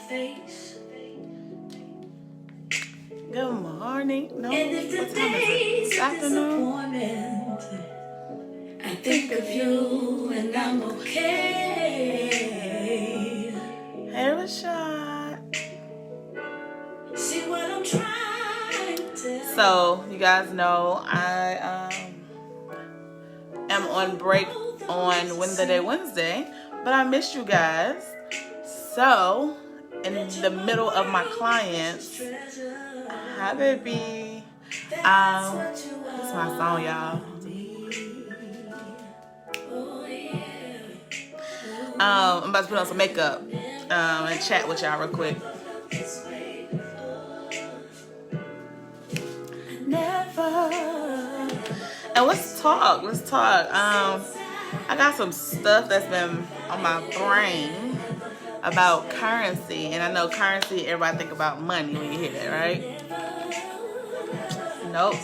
Good morning. No, what time is it? It's afternoon. I think of you and I'm okay. Hey, Rashad. See what I'm trying to. So, you guys know I am on break on Wednesday, but I missed you guys. So, in the middle of my clients, hi baby. This is my song, y'all. I'm about to put on some makeup and chat with y'all real quick. Never. And let's talk. I got some stuff that's been on my brain about currency, and I know currency, everybody think about money when you hear that, right? Nope.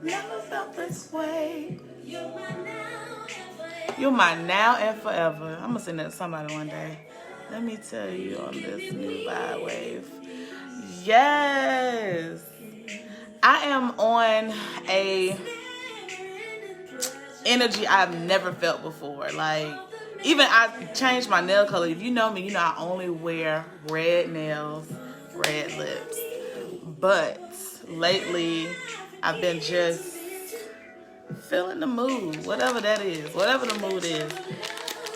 Never felt this way. You're my now and forever. I'm gonna sing that to somebody one day. Let me tell you on this new vibe wave. Yes. I am on a energy I've never felt before. Like, even I changed my nail color. If you know me, you know I only wear red nails, red lips. But lately, I've been just feeling the mood, whatever that is, whatever the mood is.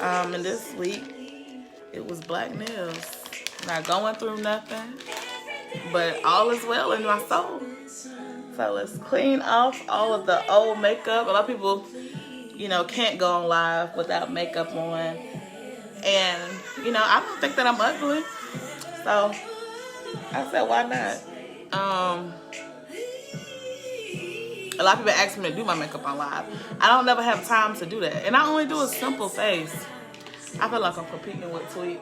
And this week, it was black nails. Not going through nothing, but all is well in my soul. So let's clean off all of the old makeup. A lot of people, can't go on live without makeup on. And, I don't think that I'm ugly. So I said, why not? A lot of people ask me to do my makeup on live. I don't never have time to do that. And I only do a simple face. I feel like I'm competing with Tweet.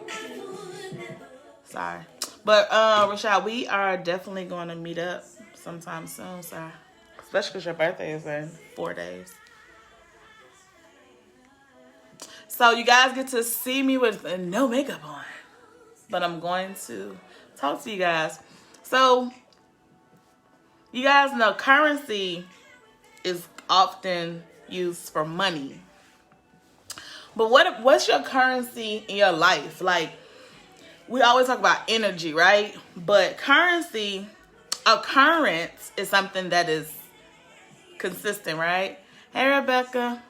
Sorry. But, Rashad, we are definitely going to meet up sometime soon, sir. Especially because your birthday is in 4 days. So you guys get to see me with no makeup on. But I'm going to talk to you guys. So, you guys know currency is often used for money. But what's your currency in your life? Like, we always talk about energy, right? But currency, a current is something that is consistent, right? Hey, Rebecca.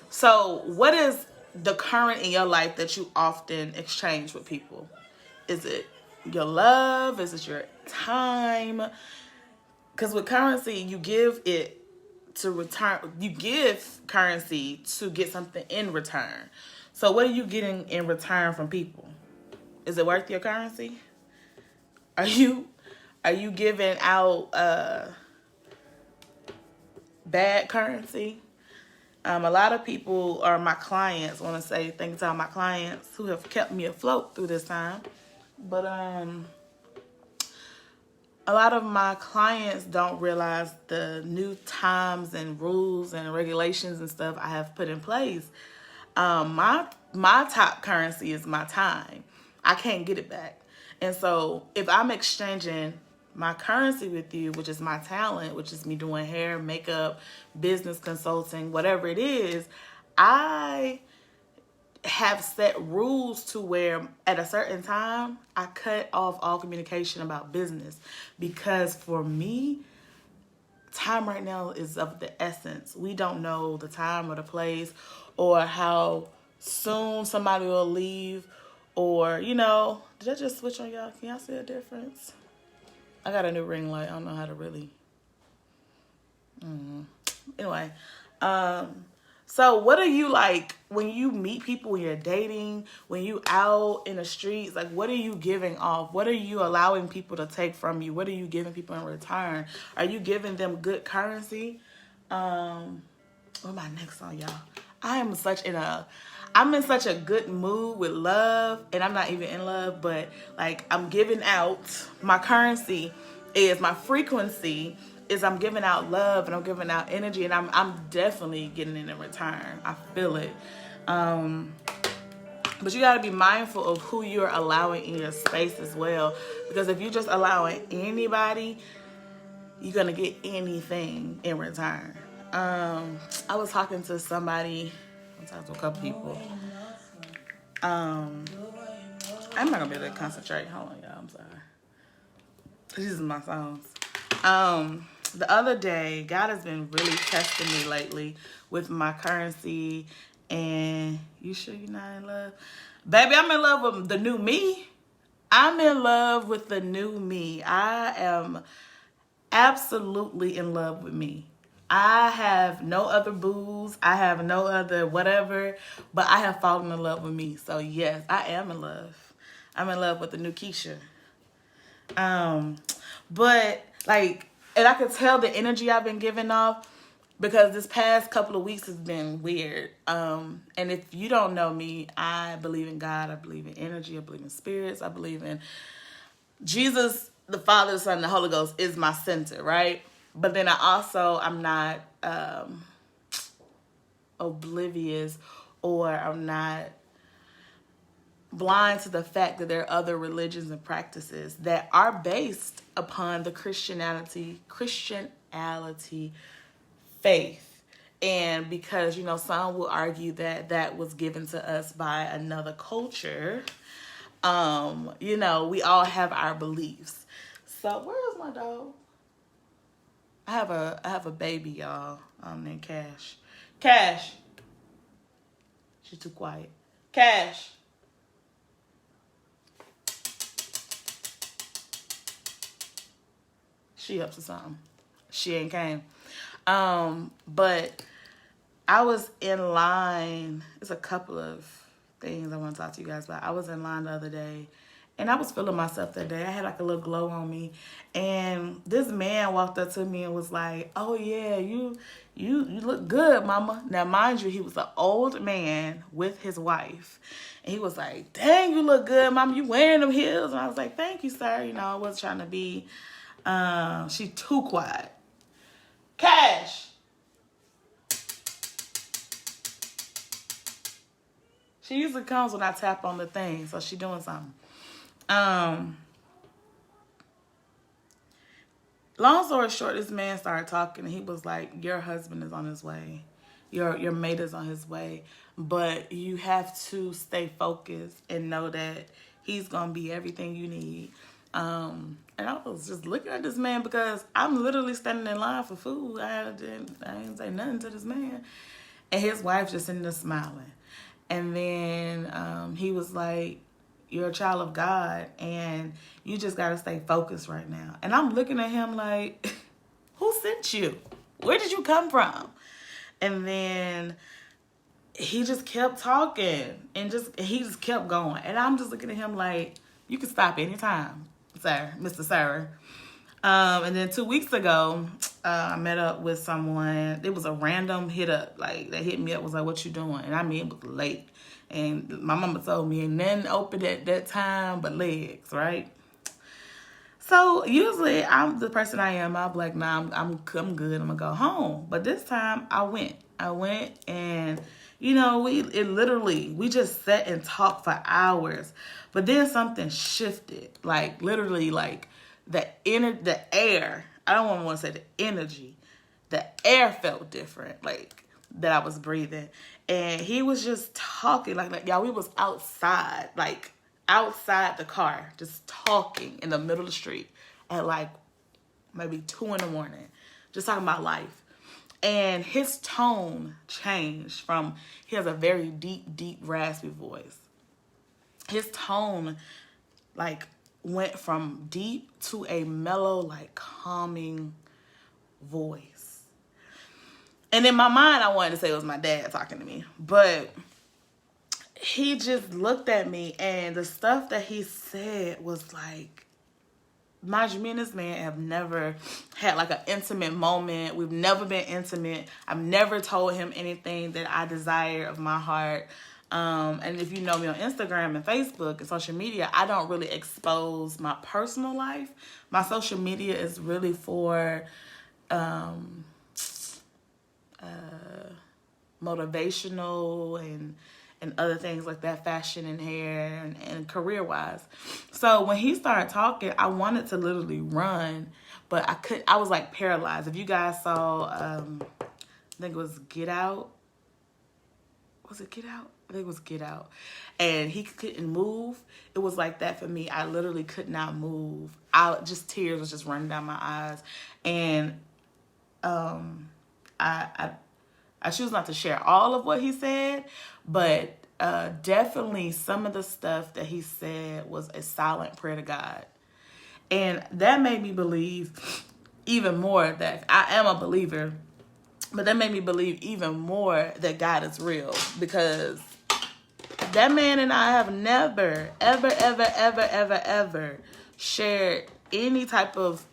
So what is the current in your life that you often exchange with people? Is it your love? Is it your time? Because with currency, you give it to return. You give currency to get something in return. So what are you getting in return from people? Is it worth your currency? Are you giving out bad currency? A lot of people are my clients. I want to say thanks to all my clients who have kept me afloat through this time. But a lot of my clients don't realize the new times and rules and regulations and stuff I have put in place. My top currency is my time. I can't get it back. And so if I'm exchanging my currency with you, which is my talent, which is me doing hair, makeup, business consulting, whatever it is, I have set rules to where at a certain time, I cut off all communication about business. Because for me, time right now is of the essence. We don't know the time or the place or how soon somebody will leave or, did I just switch on y'all? Can y'all see a difference? I got a new ring light. I don't know how to really. Anyway, so what are you like when you meet people, when you're dating, when you out in the streets? Like, what are you giving off? What are you allowing people to take from you? What are you giving people in return? Are you giving them good currency? What am I next on, y'all? I'm in such a good mood with love, and I'm not even in love, but like I'm giving out my currency is my frequency is I'm giving out love and I'm giving out energy, and I'm definitely getting it in return. I feel it. But you got to be mindful of who you're allowing in your space as well. Because if you're just allowing anybody, you're going to get anything in return. I was talking to somebody, I was talking to a couple people. I'm not going to be able to concentrate. Hold on, y'all. I'm sorry. These are my songs. The other day, God has been really testing me lately with my currency. And you sure you're not in love? Baby, I'm in love with the new me. I'm in love with the new me. I am absolutely in love with me. I have no other booze. I have no other whatever. But I have fallen in love with me. So yes, I am in love. I'm in love with the new Keisha. But like, and I could tell the energy I've been giving off because this past couple of weeks has been weird. And if you don't know me, I believe in God. I believe in energy. I believe in spirits. I believe in Jesus, the Father, the Son, and the Holy Ghost is my center, right? But then I'm not oblivious, or I'm not blind to the fact that there are other religions and practices that are based upon the Christianity faith. And because, some will argue that that was given to us by another culture, we all have our beliefs. So where is my dog? I have a baby, y'all, named Cash. Cash. She's too quiet. Cash. She up to something. She ain't came. But I was in line. There's a couple of things I want to talk to you guys about. I was in line the other day, and I was feeling myself that day. I had like a little glow on me, and this man walked up to me and was like, "Oh yeah, you look good, mama." Now, mind you, he was an old man with his wife, and he was like, "Dang, you look good, mama. You wearing them heels?" And I was like, "Thank you, sir." I wasn't trying to be. She too quiet. Cash. She usually comes when I tap on the thing, so she doing something. Long story short, this man started talking, and he was like, "Your husband is on his way. Your mate is on his way, but you have to stay focused and know that he's gonna be everything you need." And I was just looking at this man because I'm literally standing in line for food. I didn't say nothing to this man, and his wife just sitting there smiling. And then he was like, "You're a child of God, and you just got to stay focused right now." And I'm looking at him like, who sent you? Where did you come from? And then he just kept talking, and he just kept going. And I'm just looking at him like, you can stop anytime, sir, Mr. Sir. And then 2 weeks ago, I met up with someone. It was a random hit up. Like, they hit me up, was like, "What you doing?" And I mean, it was late. And my mama told me, "And nothing open at that time but legs," right? So usually I'm the person I am. I'll be like, "Nah, I'm good. I'm gonna go home." But this time I went, and we just sat and talked for hours. But then something shifted, like literally, like the air. I don't want to say the energy. The air felt different, like that I was breathing. And he was just talking like y'all, we was outside, like outside the car, just talking in the middle of the street at like maybe 2 a.m, just talking about life. And his tone changed from, he has a very deep, raspy voice. His tone like went from deep to a mellow, like calming voice. And in my mind, I wanted to say it was my dad talking to me, but he just looked at me, and the stuff that he said was like, mind you, me and this man have never had like an intimate moment. We've never been intimate. I've never told him anything that I desire of my heart. And if you know me on Instagram and Facebook and social media, I don't really expose my personal life. My social media is really for motivational and other things like that, fashion and hair and career-wise. So when he started talking, I wanted to literally run, but I was like paralyzed. If you guys saw, I think it was Get Out. Was it Get Out? I think it was Get Out. And he couldn't move. It was like that for me. I literally could not move. Tears was just running down my eyes. And I choose not to share all of what he said, but definitely some of the stuff that he said was a silent prayer to God. And that made me believe even more that I am a believer, but that made me believe even more that God is real, because that man and I have never, ever, ever, ever, ever, ever shared any type of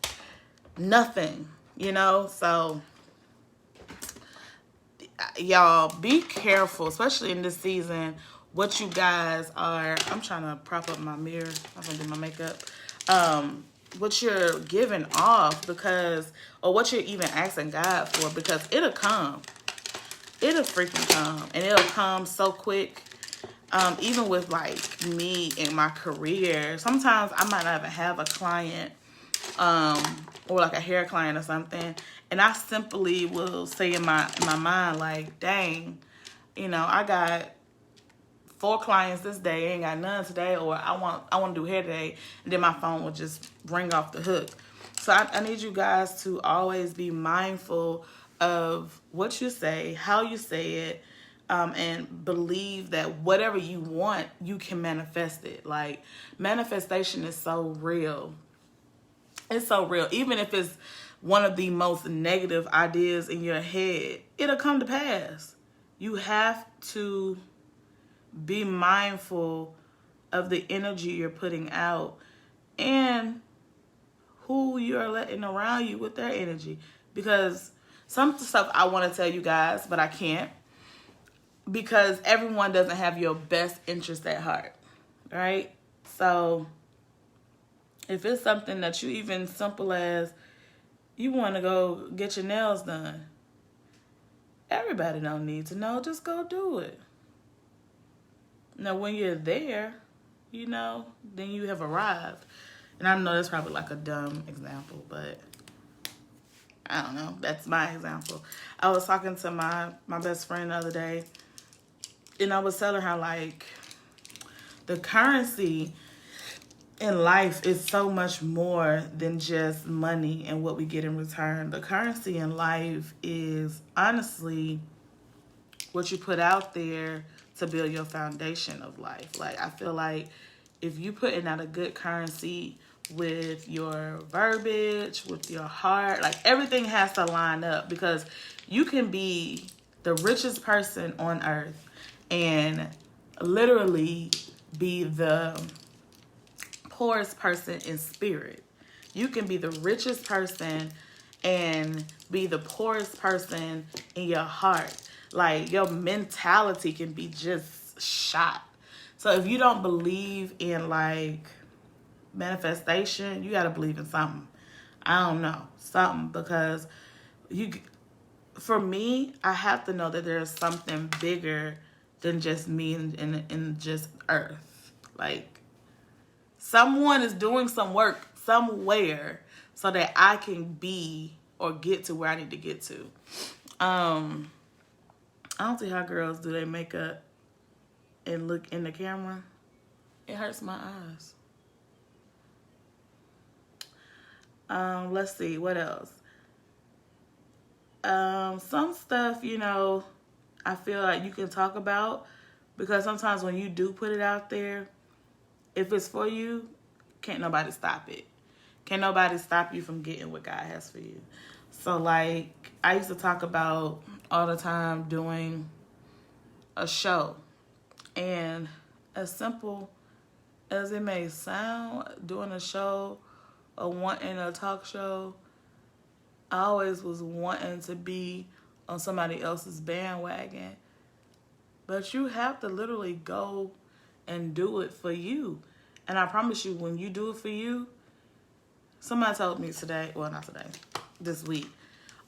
nothing, you know? So, y'all, be careful, especially in this season, what you guys are. I'm trying to prop up my mirror. I'm going to do my makeup. What you're giving off, or what you're even asking God for, because it'll come. It'll freaking come. And it'll come so quick. Even with like me in my career, sometimes I might not even have a client, or like a hair client or something, and I simply will say in my mind, like, dang, you know, I got 4 clients this day, ain't got none today, or I want to do hair today, and then my phone will just ring off the hook. So I need you guys to always be mindful of what you say, how you say it, and believe that whatever you want, you can manifest it. Like, manifestation is so real. It's so real. Even if it's one of the most negative ideas in your head, it'll come to pass. You have to be mindful of the energy you're putting out and who you're letting around you with their energy. Because some stuff I want to tell you guys, but I can't, because everyone doesn't have your best interest at heart, right? So if it's something that you, even simple as you want to go get your nails done, everybody don't need to know. Just go do it. Now, when you're there, you know, then you have arrived. And I know that's probably like a dumb example, but I don't know. That's my example. I was talking to my best friend the other day, and I was telling her, like, the currency in life is so much more than just money and what we get in return. The currency in life is honestly what you put out there to build your foundation of life. Like, I feel like if you putting out a good currency with your verbiage, with your heart, like, everything has to line up, because you can be the richest person on earth and literally be the poorest person in spirit. You can be the richest person and be the poorest person in your heart. Like, your mentality can be just shot. So if you don't believe in, like, manifestation, you got to believe in something. I don't know, something, because for me, I have to know that there's something bigger than just me and just earth. Like, someone is doing some work somewhere so that I can be or get to where I need to get to. I don't see how girls do their makeup and look in the camera. It hurts my eyes. Let's see, what else? Some stuff, you know, I feel like you can talk about, because sometimes when you do put it out there, if it's for you, can't nobody stop it. Can't nobody stop you from getting what God has for you. So, like, I used to talk about all the time doing a show. And as simple as it may sound, doing a show or wanting a talk show, I always was wanting to be on somebody else's bandwagon. But you have to literally go and do it for you. And I promise you, when you do it for you, somebody told me today, well, not today, this week,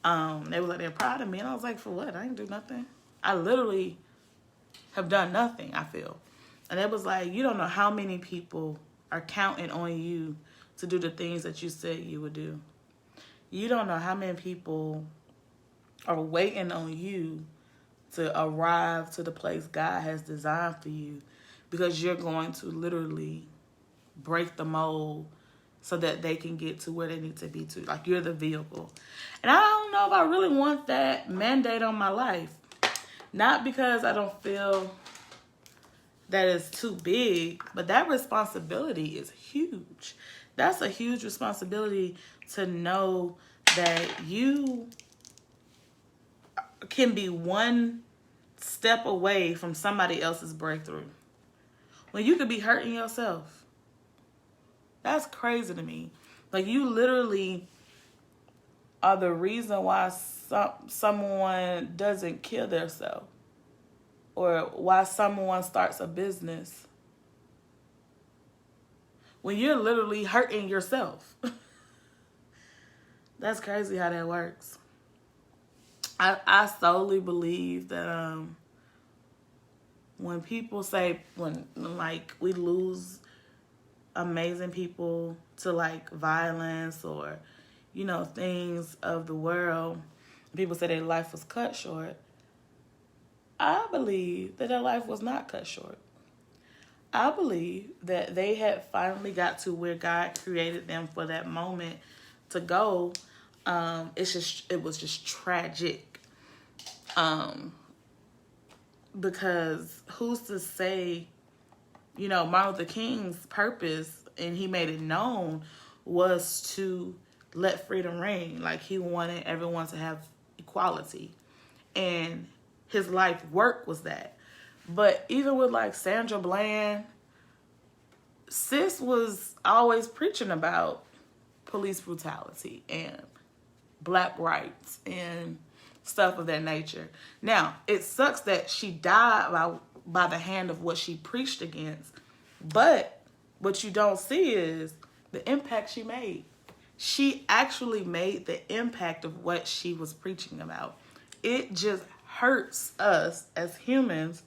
they were like, they're proud of me. And I was like, for what? I didn't do nothing. I literally have done nothing, I feel. And it was like, you don't know how many people are counting on you to do the things that you said you would do. You don't know how many people are waiting on you to arrive to the place God has designed for you, because you're going to literally break the mold so that they can get to where they need to be to. Like, you're the vehicle. And I don't know if I really want that mandate on my life. Not because I don't feel that it's too big, but that responsibility is huge. That's a huge responsibility, to know that you can be one step away from somebody else's breakthrough, when you could be hurting yourself. That's crazy to me. Like, you literally are the reason why someone doesn't kill themselves, or why someone starts a business, when you're literally hurting yourself. That's crazy how that works. I solely believe that when people say, when like we lose amazing people to like violence or, you know, things of the world, people say their life was cut short. I believe that their life was not cut short. I believe that they had finally got to where God created them for that moment to go. It was just tragic. Because who's to say, you know, Martin Luther King's purpose, and he made it known, was to let freedom reign. Like, he wanted everyone to have equality. And his life work was that. But even with like Sandra Bland, sis was always preaching about police brutality and black rights and stuff of that nature. Now, it sucks that she died by the hand of what she preached against. But what you don't see is the impact she made. She actually made the impact of what she was preaching about. It just hurts us as humans.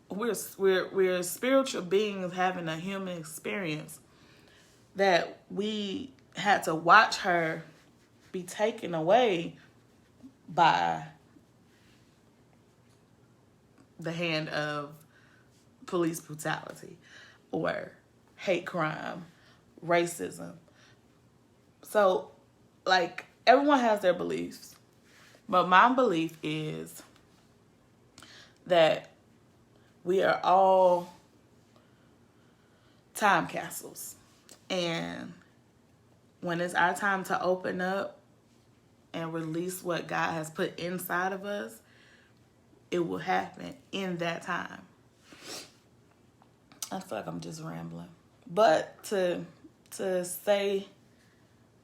We're spiritual beings having a human experience, that we had to watch her be taken away by the hand of police brutality or hate crime, racism. So, like, everyone has their beliefs, but my belief is that we are all time capsules. And when it's our time to open up and release what God has put inside of us, it will happen in that time. I feel like I'm just rambling. But to say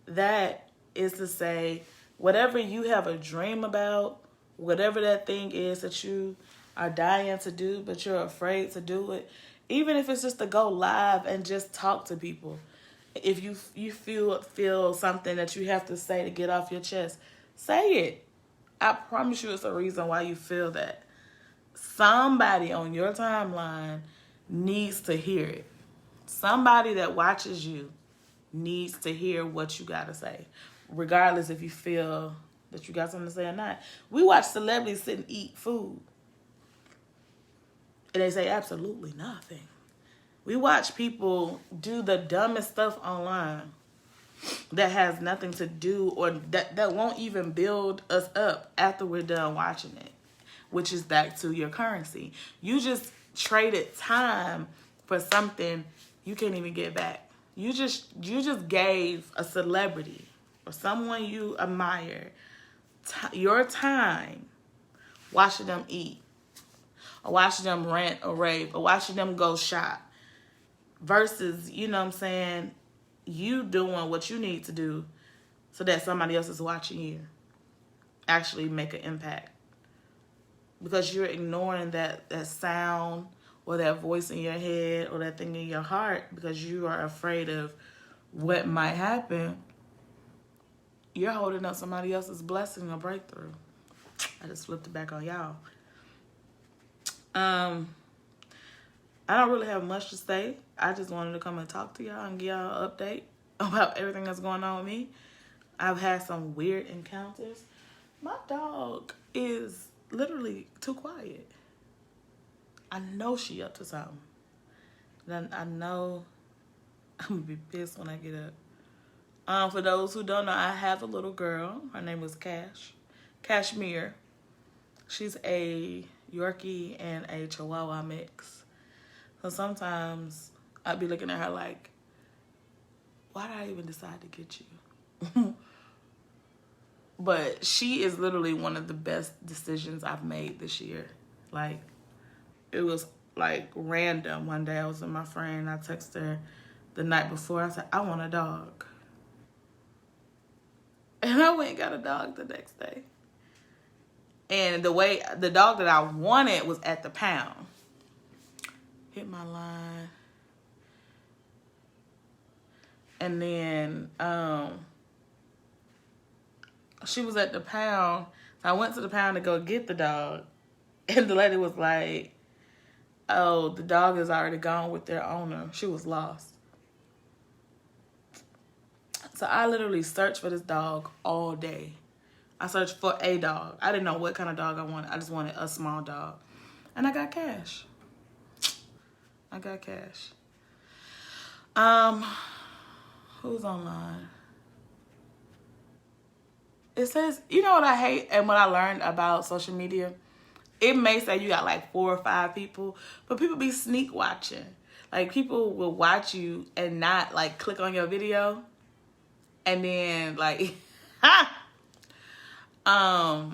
that is to say, whatever you have a dream about, whatever that thing is that you are dying to do, but you're afraid to do it, even if it's just to go live and just talk to people. If you feel something that you have to say to get off your chest, say it. I promise you it's a reason why you feel that. Somebody on your timeline needs to hear it. Somebody that watches you needs to hear what you got to say, regardless if you feel that you got something to say or not. We watch celebrities sit and eat food, and they say absolutely nothing. We watch people do the dumbest stuff online that has nothing to do, or that won't even build us up after we're done watching it, which is back to your currency. You just traded time for something you can't even get back. You just gave a celebrity or someone you admire your time watching them eat, or watching them rant or rave, or watching them go shop, versus, you know what I'm saying, you doing what you need to do so that somebody else is watching you actually make an impact. Because you're ignoring that sound or that voice in your head or that thing in your heart because you are afraid of what might happen. You're holding up somebody else's blessing or breakthrough. I just flipped it back on y'all. I don't really have much to say. I just wanted to come and talk to y'all and give y'all an update about everything that's going on with me. I've had some weird encounters. My dog is literally too quiet. I know she up to something. Then I know I'm gonna be pissed when I get up. For those who don't know, I have a little girl. Her name is Cashmere. She's a Yorkie and a Chihuahua mix. So sometimes I'd be looking at her like, why did I even decide to get you? But she is literally one of the best decisions I've made this year. Like, it was like random. One day I was with my friend. I texted her the night before. I said, I want a dog. And I went and got a dog the next day. And the dog that I wanted was at the pound. Hit my line. And then she was at the pound. So I went to the pound to go get the dog. And the lady was like, oh, the dog is already gone with their owner. She was lost. So I literally searched for this dog all day. I searched for a dog. I didn't know what kind of dog I wanted. I just wanted a small dog. And I got Cash. Who's online? It says, you know what I hate and what I learned about social media? It may say you got like 4 or 5 people, but people be sneak watching. Like, people will watch you and not like click on your video. And then like, so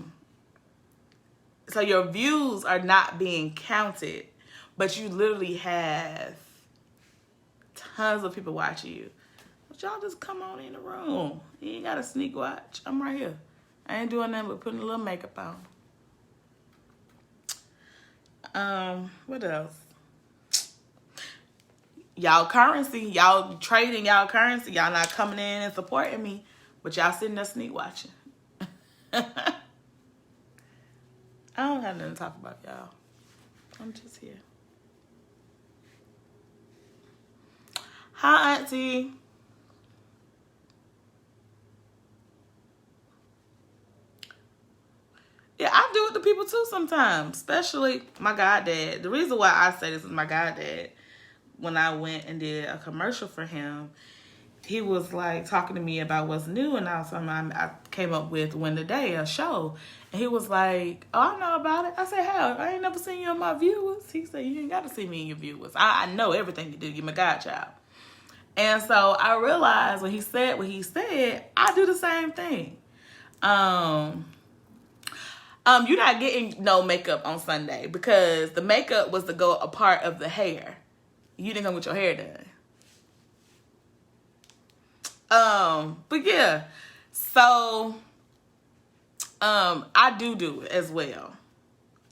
your views are not being counted, but you literally have tons of people watching you. But y'all just come on in the room. You ain't got to sneak watch. I'm right here. I ain't doing nothing but putting a little makeup on. What else? Y'all currency, y'all trading y'all currency. Y'all not coming in and supporting me, but y'all sitting there sneak watching. I don't have nothing to talk about, y'all. I'm just here. Hi, Auntie. Yeah, I do it to people too sometimes, especially my goddad. The reason why I say this is my goddad. When I went and did a commercial for him, he was like talking to me about what's new, and I came up with Win the Day, a show. And he was like, oh, I know about it. I said, hell, I ain't never seen you in my viewers. He said, you ain't got to see me in your viewers. I know everything you do. You're my godchild. And so I realized when he said what he said, I do the same thing. You're not getting no makeup on Sunday because the makeup was to go a part of the hair. You didn't come with your hair done. But yeah, so I do it as well.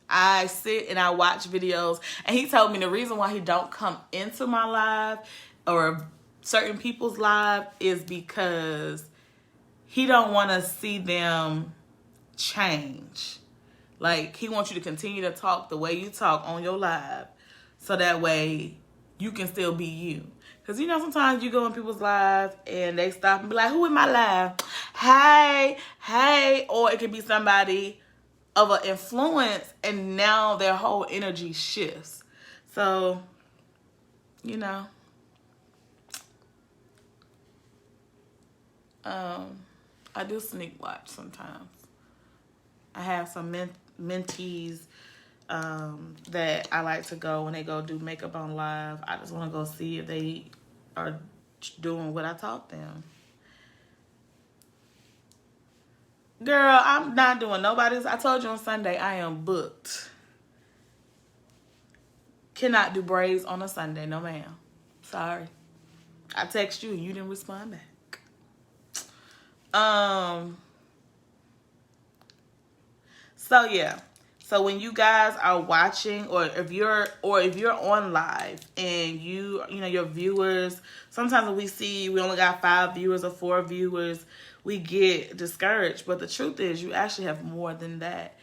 I sit and I watch videos, and he told me the reason why he don't come into my live or certain people's live is because he don't want to see them change. Like, he wants you to continue to talk the way you talk on your live, so that way you can still be you. Because, you know, sometimes you go in people's lives and they stop and be like, who in my live? Hey. Or it could be somebody of an influence, and now their whole energy shifts. So, you know, I do sneak watch sometimes. I have some mentees that I like to go when they go do makeup on live. I just want to go see if they are doing what I taught them. Girl, I'm not doing nobody's. I told you on Sunday I am booked. Cannot do braids on a Sunday, no ma'am. Sorry. I text you and you didn't respond back. So yeah. So when you guys are watching, or if you're on live and you know your viewers, sometimes when we only got 5 viewers or 4 viewers, we get discouraged. But the truth is, you actually have more than that.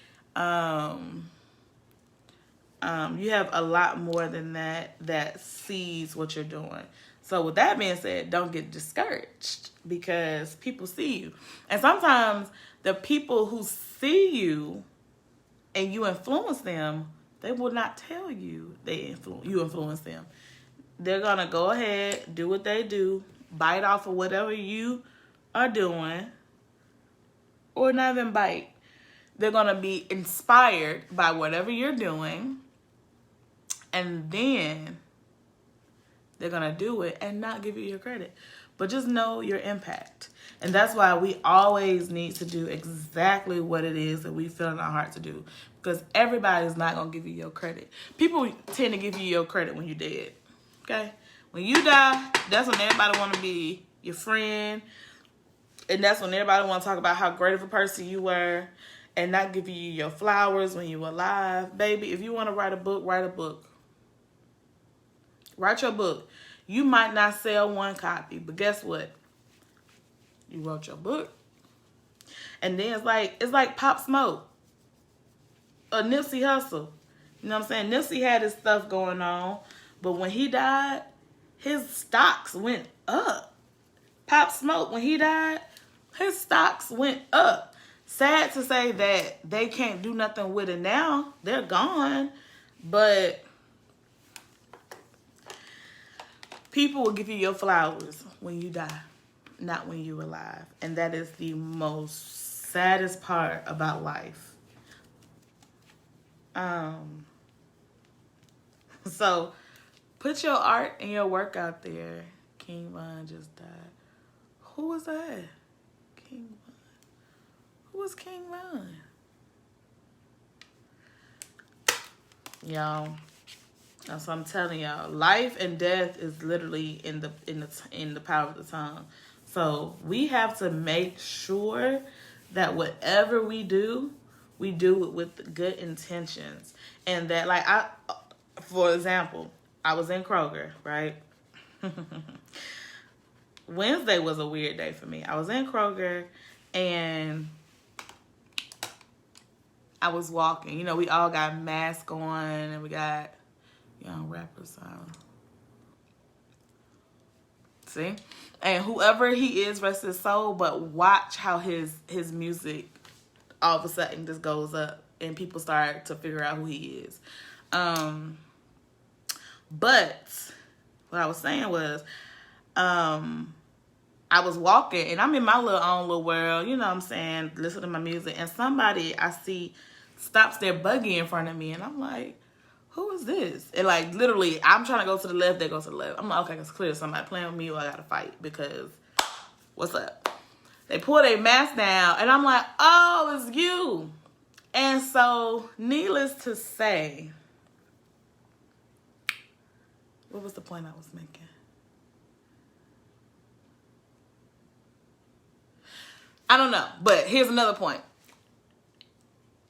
You have a lot more than that sees what you're doing. So with that being said, don't get discouraged because people see you. And sometimes the people who see you and you influence them, they will not tell you you influence them. They're going to go ahead, do what they do, bite off of whatever you are doing, or not even bite. They're going to be inspired by whatever you're doing, and then they're going to do it and not give you your credit. But just know your impact. And that's why we always need to do exactly what it is that we feel in our heart to do. Because everybody's not going to give you your credit. People tend to give you your credit when you're dead. Okay? When you die, that's when everybody want to be your friend. And that's when everybody want to talk about how great of a person you were. And not give you your flowers when you were alive. Baby, if you want to write a book, write a book. Write your book. You might not sell one copy, but guess what? You wrote your book. And then it's like Pop Smoke. Or Nipsey Hussle. You know what I'm saying? Nipsey had his stuff going on, but when he died, his stocks went up. Pop Smoke, when he died, his stocks went up. Sad to say that they can't do nothing with it now. They're gone. But people will give you your flowers when you die, not when you're alive. And that is the most saddest part about life. So put your art and your work out there. King Von just died. Who was that? King Von. Who was King Von? Y'all. So I'm telling y'all, life and death is literally in the power of the tongue. So we have to make sure that whatever we do it with good intentions. And that, for example, I was in Kroger, right? Wednesday was a weird day for me. I was in Kroger and I was walking. You know, we all got masks on and we got young rappers on. See? And whoever he is, rest his soul, but watch how his music all of a sudden just goes up and people start to figure out who he is. But what I was saying was, I was walking and I'm in my own little world, you know what I'm saying, listening to my music, and somebody I see stops their buggy in front of me and I'm like, who is this? And like literally I'm trying to go to the left, they go to the left. I'm like, okay, it's clear somebody playing with me or I gotta fight because what's up? They pull their mask down and I'm like, oh, it's you. And so needless to say, what was the point I was making? I don't know, but here's another point.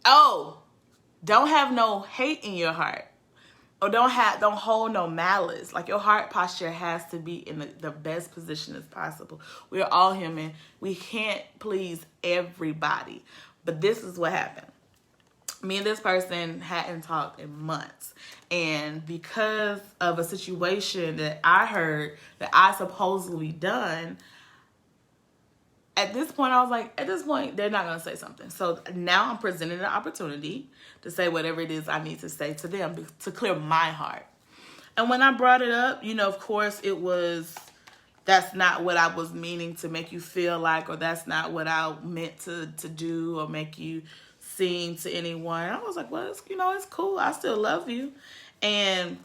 Oh, don't have no hate in your heart. Or don't hold no malice. Like, your heart posture has to be in the best position as possible. We're all human. We can't please everybody. But this is what happened. Me and this person hadn't talked in months. And because of a situation that I heard that I supposedly done, at this point, I was like, at this point, they're not going to say something. So now I'm presenting an opportunity to say whatever it is I need to say to them to clear my heart. And when I brought it up, you know, of course, that's not what I was meaning to make you feel like, or that's not what I meant to do or make you seem to anyone. I was like, well, it's cool. I still love you. And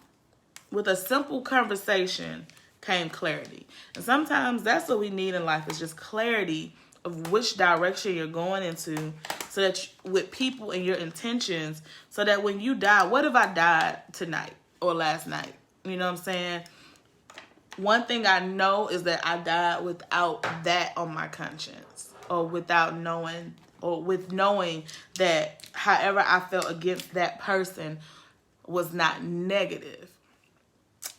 with a simple conversation came clarity. And sometimes that's what we need in life, is just clarity of which direction you're going into, so that with people and your intentions, so that when you die, what if I died tonight or last night? You know what I'm saying? One thing I know is that I died without that on my conscience, or without knowing, or with knowing that however I felt against that person was not negative.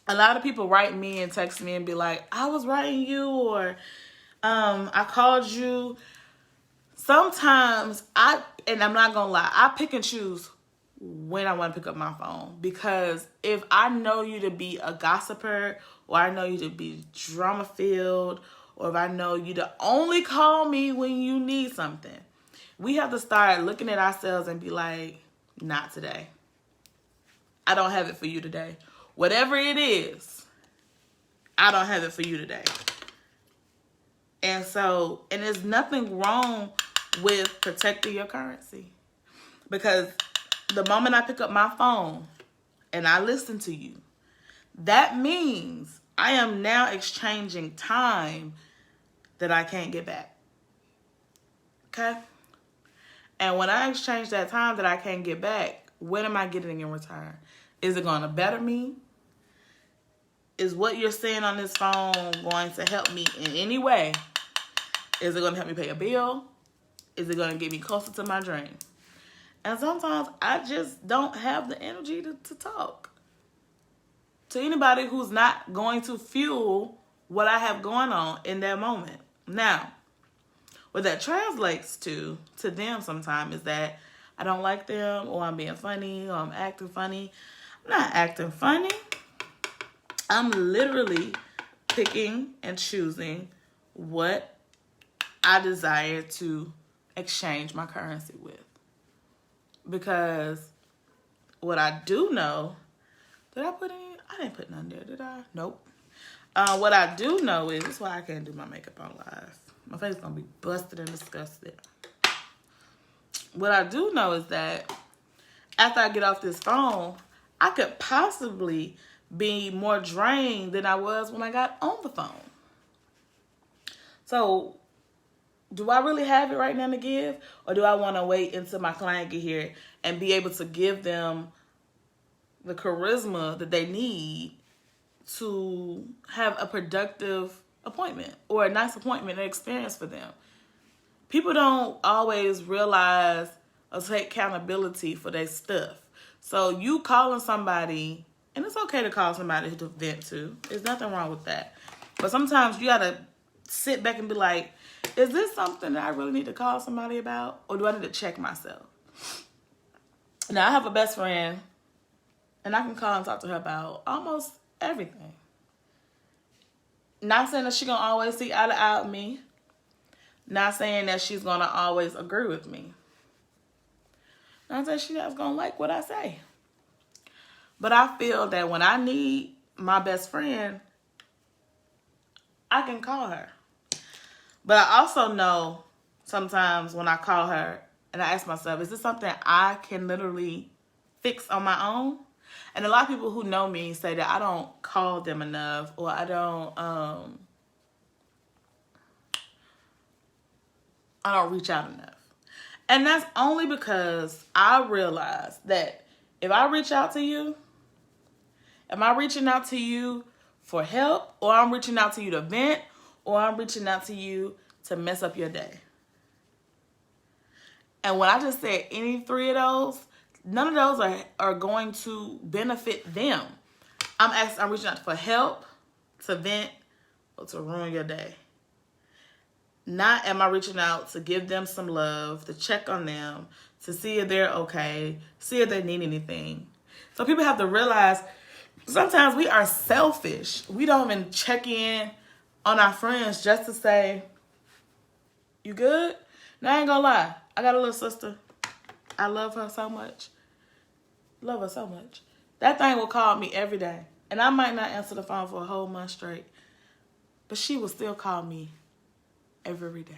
A lot of people write me and text me and be like, I was writing you, or I called you. Sometimes and I'm not going to lie, I pick and choose when I want to pick up my phone. Because if I know you to be a gossiper, or I know you to be drama filled, or if I know you to only call me when you need something, we have to start looking at ourselves and be like, not today. I don't have it for you today. Whatever it is, I don't have it for you today. And there's nothing wrong with protecting your currency. Because the moment I pick up my phone and I listen to you, that means I am now exchanging time that I can't get back. Okay? And when I exchange that time that I can't get back, what am I getting in return? Is it going to better me? Is what you're saying on this phone going to help me in any way? Is it going to help me pay a bill? Is it going to get me closer to my dream? And sometimes I just don't have the energy to talk to anybody who's not going to fuel what I have going on in that moment. Now, what that translates to them sometimes is that I don't like them, or I'm being funny, or I'm acting funny. I'm not acting funny. I'm literally picking and choosing what I desire to exchange my currency with. Because what I do know, did I put any? I didn't put none there, did I? Nope. What I do know is, that's why I can't do my makeup on live. My face is going to be busted and disgusted. What I do know is that after I get off this phone, I could possibly be more drained than I was when I got on the phone. So, do I really have it right now to give? Or do I want to wait until my client get here and be able to give them the charisma that they need to have a productive appointment or a nice appointment and experience for them? People don't always realize or take accountability for their stuff. So you calling somebody, and it's okay to call somebody to vent to. There's nothing wrong with that. But sometimes you got to sit back and be like, is this something that I really need to call somebody about? Or do I need to check myself? Now, I have a best friend, and I can call and talk to her about almost everything. Not saying that she's going to always see eye to eye with me. Not saying that she's going to always agree with me. Not saying she's going to like what I say. But I feel that when I need my best friend, I can call her. But I also know sometimes when I call her and I ask myself, is this something I can literally fix on my own? And a lot of people who know me say that I don't call them enough, or I don't reach out enough. And that's only because I realize that if I reach out to you, am I reaching out to you for help, or I'm reaching out to you to vent, or I'm reaching out to you to mess up your day? And when I just said any three of those, none of those are going to benefit them. I'm reaching out for help, to vent, or to ruin your day. Not am I reaching out to give them some love, to check on them, to see if they're okay, see if they need anything. So people have to realize sometimes we are selfish. We don't even check in on our friends just to say, you good? Now, I ain't gonna lie. I got a little sister. I love her so much. Love her so much. That thing will call me every day. And I might not answer the phone for a whole month straight. But she will still call me every day.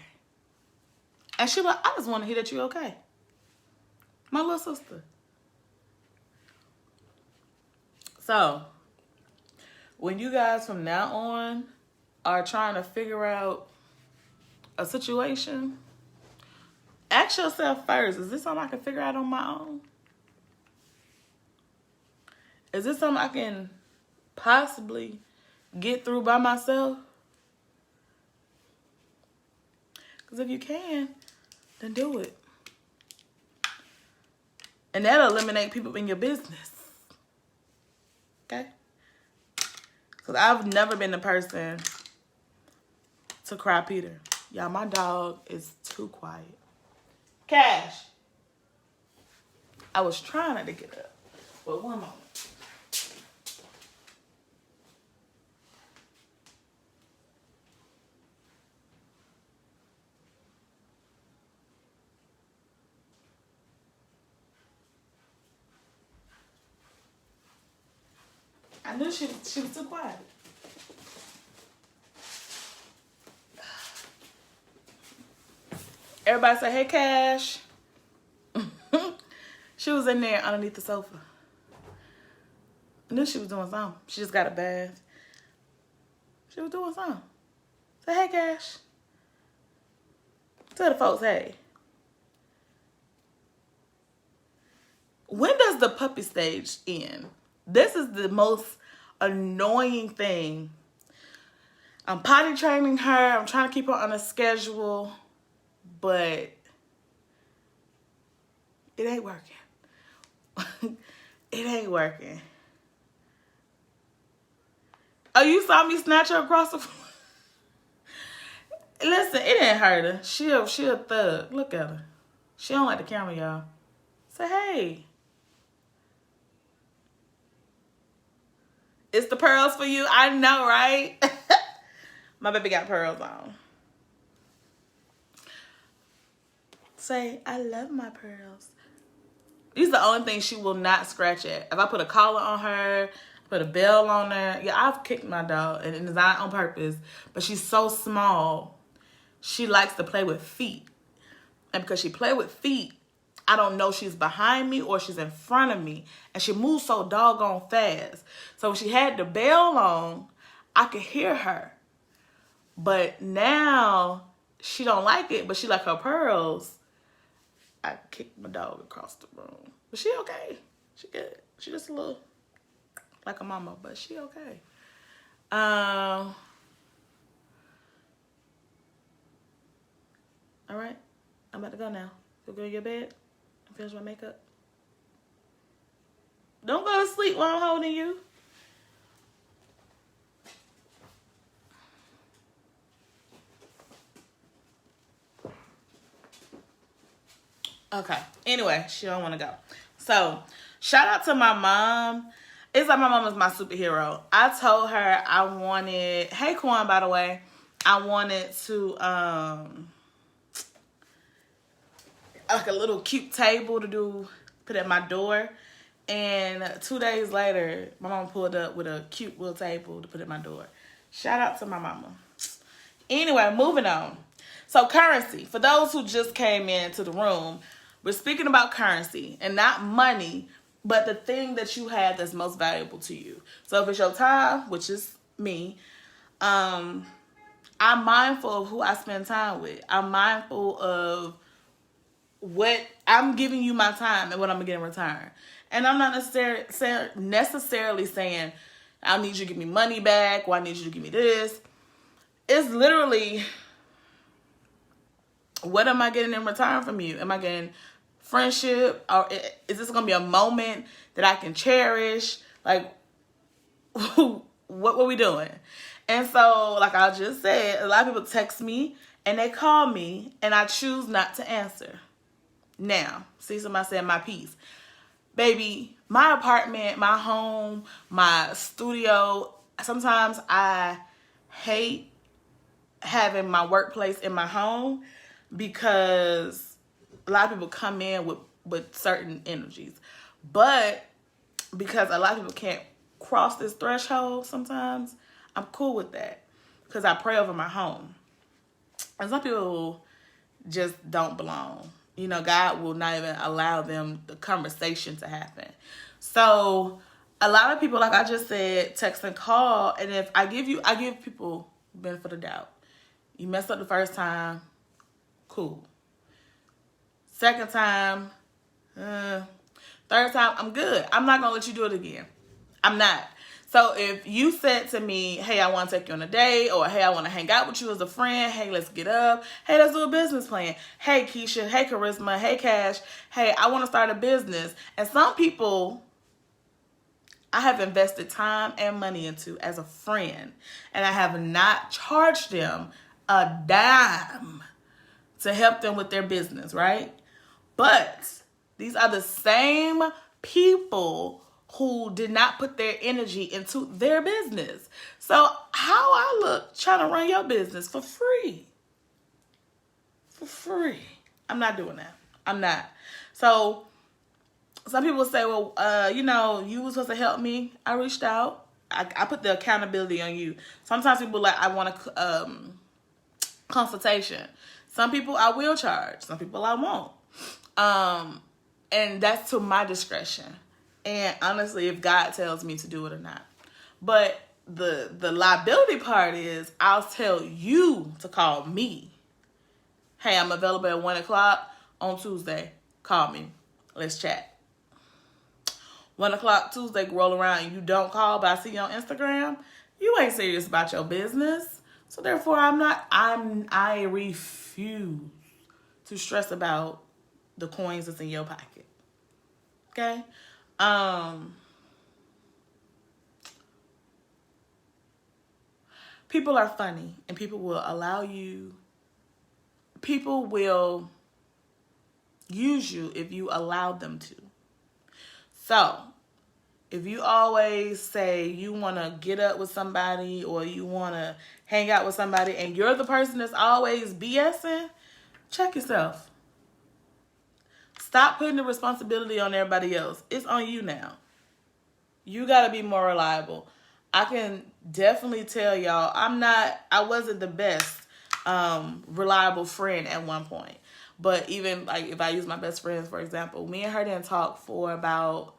And she like, I just want to hear that you're okay. My little sister. So, when you guys from now on are trying to figure out a situation, ask yourself first, is this something I can figure out on my own? Is this something I can possibly get through by myself? Because if you can, then do it. And that'll eliminate people in your business. Okay? Because I've never been the person to cry Peter. Y'all, my dog is too quiet. Cash. I was trying not to get up. But one moment. I knew she was too quiet. Everybody say, hey, Cash. She was in there underneath the sofa. I knew she was doing something. She just got a bath. She was doing something. Say, hey, Cash. Tell the folks, hey. When does the puppy stage end? This is the most annoying thing. I'm potty training her. I'm trying to keep her on a schedule. But it ain't working. It ain't working. Oh, you saw me snatch her across the floor? Listen, it didn't hurt her. She a thug. Look at her. She don't like the camera, y'all. Say, hey. It's the pearls for you. I know, right? My baby got pearls on. Say, I love my pearls. These are the only things she will not scratch at. If I put a collar on her, put a bell on her. Yeah, I've kicked my dog, and it's not on purpose. But she's so small, she likes to play with feet. And because she play with feet, I don't know she's behind me or she's in front of me. And she moves so doggone fast. So when she had the bell on, I could hear her. But now she don't like it, but she like her pearls. I kicked my dog across the room. But she okay. She good. She just a little like a mama, but she okay. All right. I'm about to go now. Go to your bed and finish my makeup. Don't go to sleep while I'm holding you. Okay. Anyway, she don't want to go. So, shout out to my mom. It's like my mom is my superhero. I told her I wanted, hey Quan, by the way, I wanted to, like a little cute table to put at my door. And 2 days later, my mama pulled up with a cute little table to put at my door. Shout out to my mama. Anyway, moving on. So currency, for those who just came into the room, we're speaking about currency and not money, but the thing that you have that's most valuable to you. So if it's your time, which is me, I'm mindful of who I spend time with. I'm mindful of what I'm giving you my time and what I'm gonna get in return. And I'm not necessarily saying I need you to give me money back or I need you to give me this. It's literally, what am I getting in return from you? Am I getting friendship? Or is this going to be a moment that I can cherish? Like, what were we doing? And so, like I just said, a lot of people text me and they call me and I choose not to answer. Now, see, somebody said my piece. Baby, my apartment, my home, my studio, sometimes I hate having my workplace in my home because a lot of people come in with certain energies. But because a lot of people can't cross this threshold sometimes, I'm cool with that because I pray over my home. And some people just don't belong. You know, God will not even allow them the conversation to happen. So a lot of people, like I just said, text and call. And if I give people benefit of doubt. You messed up the first time, cool. Second time, third time, I'm good. I'm not going to let you do it again. I'm not. So if you said to me, hey, I want to take you on a date, or hey, I want to hang out with you as a friend, hey, let's get up, hey, let's do a business plan, hey, Keisha, hey, Charisma, hey, Cash, hey, I want to start a business. And some people I have invested time and money into as a friend, and I have not charged them a dime to help them with their business, right? But These are the same people who did not put their energy into their business. So how I look trying to run your business for free? For free. I'm not doing that. I'm not. So some people say, well, you were supposed to help me. I reached out. I put the accountability on you. Sometimes people like, I want a consultation. Some people I will charge. Some people I won't. And that's to my discretion. And honestly, if God tells me to do it or not. But the liability part is I'll tell you to call me. Hey, I'm available at 1 o'clock on Tuesday. Call me. Let's chat. 1 o'clock Tuesday roll around and you don't call, but I see you on Instagram. You ain't serious about your business. So therefore, I refuse to stress about the coins that's in your pocket. Okay? People are funny and people will use you if you allow them to. So, if you always say you want to get up with somebody or you want to hang out with somebody and you're the person that's always BSing, check yourself. Stop putting the responsibility on everybody else. It's on you now. You got to be more reliable. I can definitely tell y'all, I wasn't the best reliable friend at one point. But even like if I use my best friends, for example, me and her didn't talk for about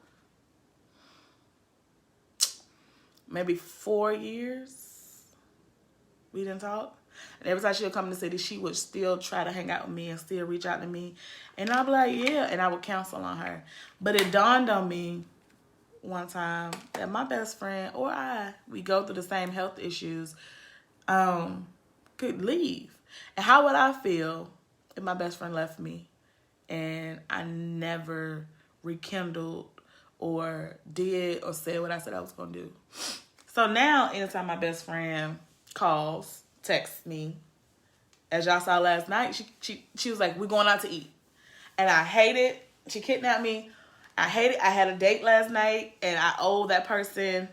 maybe 4 years. We didn't talk. And every time she would come to the city, she would still try to hang out with me and still reach out to me. And I'd be like, yeah. And I would counsel on her. But it dawned on me one time that my best friend or we go through the same health issues, could leave. And how would I feel if my best friend left me and I never rekindled or did or said what I said I was going to do? So now, anytime my best friend calls, texts me, as y'all saw last night, she was like, we're going out to eat. And I hate it. She kidnapped me. I hate it. I had a date last night, and I owe that person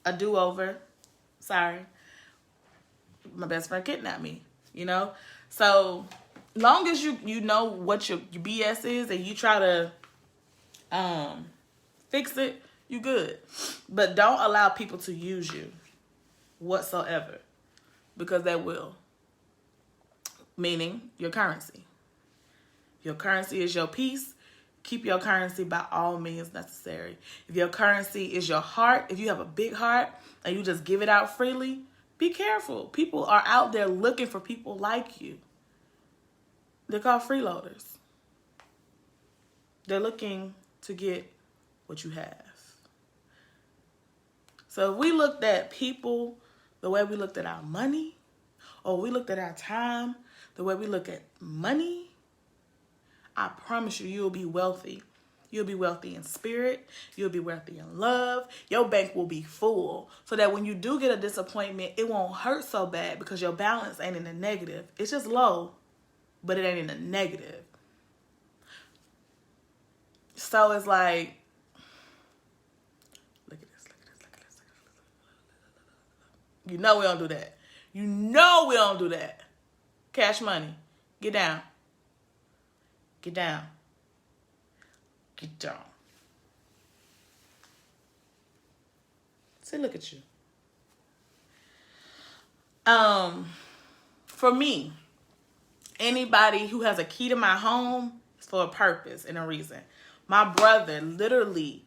a do-over. Sorry. My best friend kidnapped me, So long as you know what your BS is and you try to fix it, you good. But don't allow people to use you whatsoever, because they will. Meaning your currency. Your currency is your peace. Keep your currency by all means necessary. If your currency is your heart, if you have a big heart and you just give it out freely, be careful. People are out there looking for people like you. They're called freeloaders. They're looking to get what you have. So if we looked at people the way we looked at our money, or we looked at our time the way we look at money, I promise you'll be wealthy. You'll be wealthy in spirit. You'll be wealthy in love. Your bank will be full so that when you do get a disappointment, it won't hurt so bad because your balance ain't in the negative. It's just low, but it ain't in the negative. So it's like, look at this. You know we don't do that. You know we don't do that. Cash money. Get down. Get down. Get down. See, look at you. For me, anybody who has a key to my home is for a purpose and a reason. My brother, literally,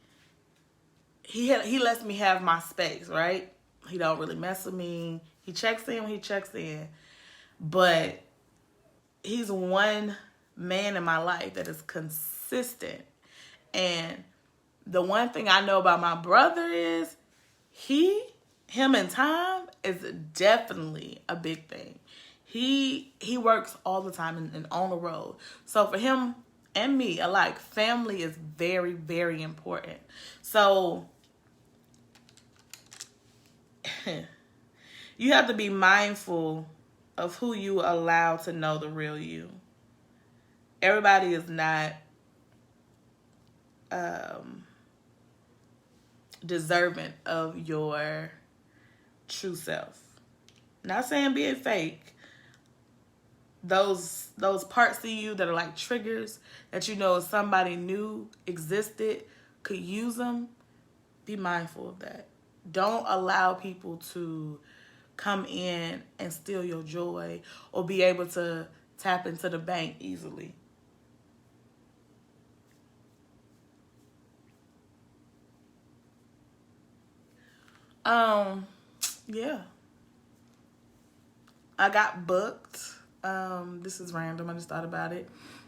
he lets me have my space, right? He don't really mess with me. He checks in when he checks in. But he's one man in my life that is consistent. And the one thing I know about my brother is him and time is definitely a big thing. He works all the time and on the road. So for him and me alike, family is very, very important. So you have to be mindful of who you allow to know the real you. Everybody is not deserving of your true self. Not saying being fake. Those parts of you that are like triggers that you know somebody new existed could use them. Be mindful of that. Don't allow people to come in and steal your joy or be able to tap into the bank easily. Yeah. I got booked. This is random. I just thought about it.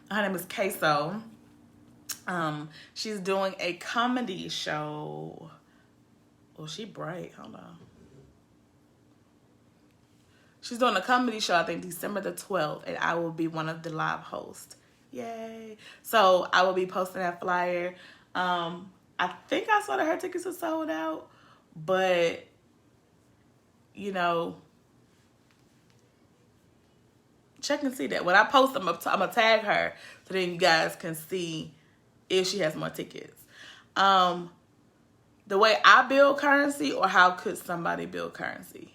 Her name is Queso. She's doing a comedy show. Oh, she bright. Hold on. She's doing a comedy show, I think, December the 12th, and I will be one of the live hosts. Yay. So I will be posting that flyer. I think I saw that her tickets are sold out, but, you know, check and see that. When I post, I'm going to tag her so then you guys can see if she has more tickets. The way I build currency, or how could somebody build currency?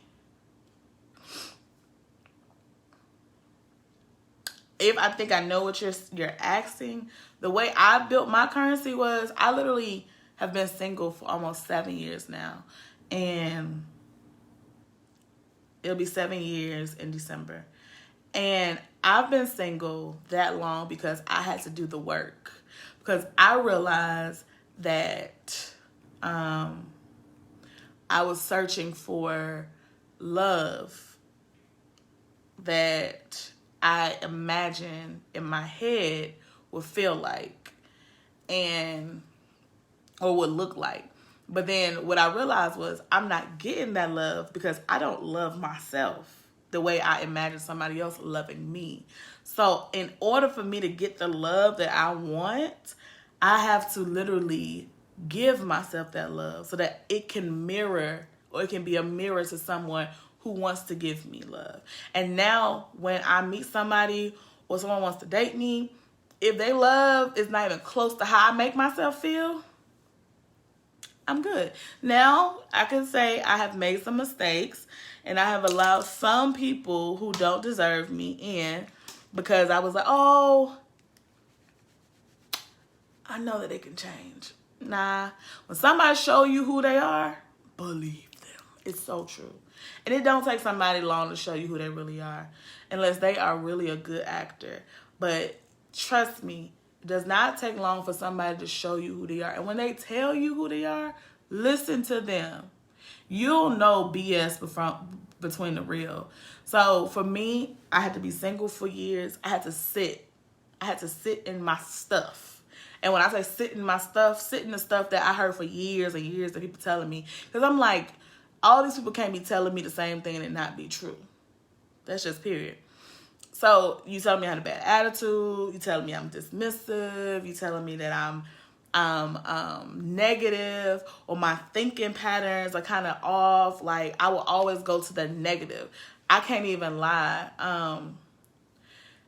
If I think I know what you're asking, the way I built my currency was I literally have been single for almost 7 years now. And it'll be 7 years in December. And I've been single that long because I had to do the work. Because I realized that I was searching for love that I imagine in my head would feel like or would look like. But then what I realized was I'm not getting that love because I don't love myself the way I imagine somebody else loving me. So in order for me to get the love that I want, I have to literally give myself that love so that it can mirror, or it can be a mirror to someone who wants to give me love. And now when I meet somebody or someone wants to date me, if they love is not even close to how I make myself feel, I'm good. Now I can say I have made some mistakes and I have allowed some people who don't deserve me in because I was like, oh, I know that they can change. Nah, when somebody show you who they are, believe them. It's so true. And it don't take somebody long to show you who they really are, unless they are really a good actor. But trust me, it does not take long for somebody to show you who they are. And when they tell you who they are, listen to them. You'll know BS between the real. So for me, I had to be single for years. I had to sit in my stuff. And when I say sit in my stuff, sit in the stuff that I heard for years and years that people telling me. Because I'm like, all these people can't be telling me the same thing and it not be true. That's just period. So you telling me I had a bad attitude. You telling me I'm dismissive. You telling me that I'm negative, or my thinking patterns are kind of off. Like I will always go to the negative. I can't even lie.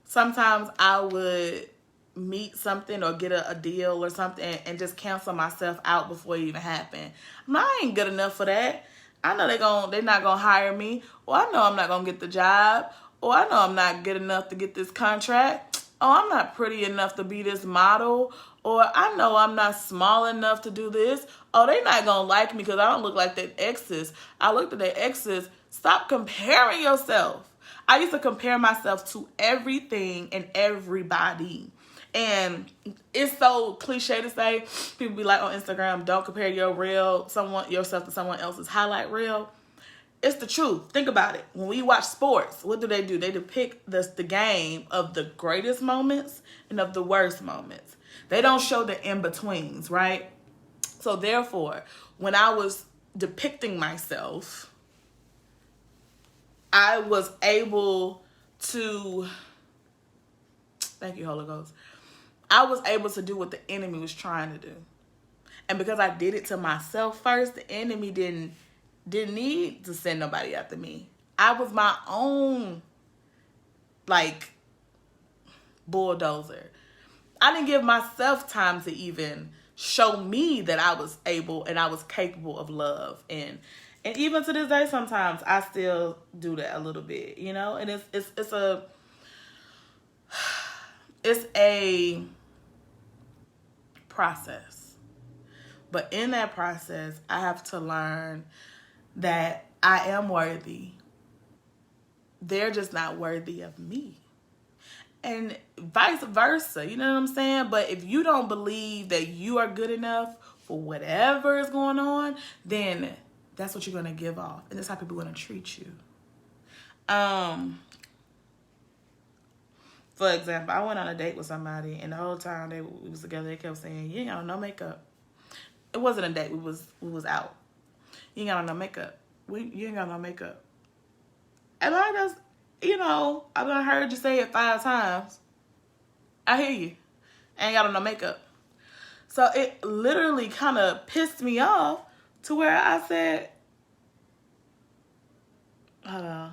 Sometimes I would meet something or get a deal or something and just cancel myself out before it even happened. I ain't good enough for that. I know they're not gonna hire me, or I know I'm not gonna get the job, or I know I'm not good enough to get this contract. Oh, I'm not pretty enough to be this model, or I know I'm not small enough to do this. Oh, they're not gonna like me because I don't look like their exes. I looked at their exes. Stop comparing yourself. I used to compare myself to everything and everybody. And it's so cliche to say. People be like on Instagram, don't compare yourself to someone else's highlight reel. It's the truth. Think about it. When we watch sports, what do? They depict the game of the greatest moments and of the worst moments. They don't show the in-betweens, right? So therefore, when I was depicting myself, I was able to, thank you, Holy Ghost, I was able to do what the enemy was trying to do. And because I did it to myself first, the enemy didn't need to send nobody after me. I was my own, bulldozer. I didn't give myself time to even show me that I was able and I was capable of love. And even to this day, sometimes I still do that a little bit, you know. And it's a process. But in that process, I have to learn that I am worthy. They're just not worthy of me. And vice versa, you know what I'm saying? But if you don't believe that you are good enough for whatever is going on, then that's what you're going to give off. And that's how people are going to treat you. For example, I went on a date with somebody, and the whole time we was together, they kept saying, "You ain't got on no makeup." It wasn't a date. We was out. You ain't got on no makeup. You ain't got no makeup. And I just, you know, I've heard you say it 5 times. I hear you. I ain't got on no makeup. So it literally kind of pissed me off to where I said, hold on.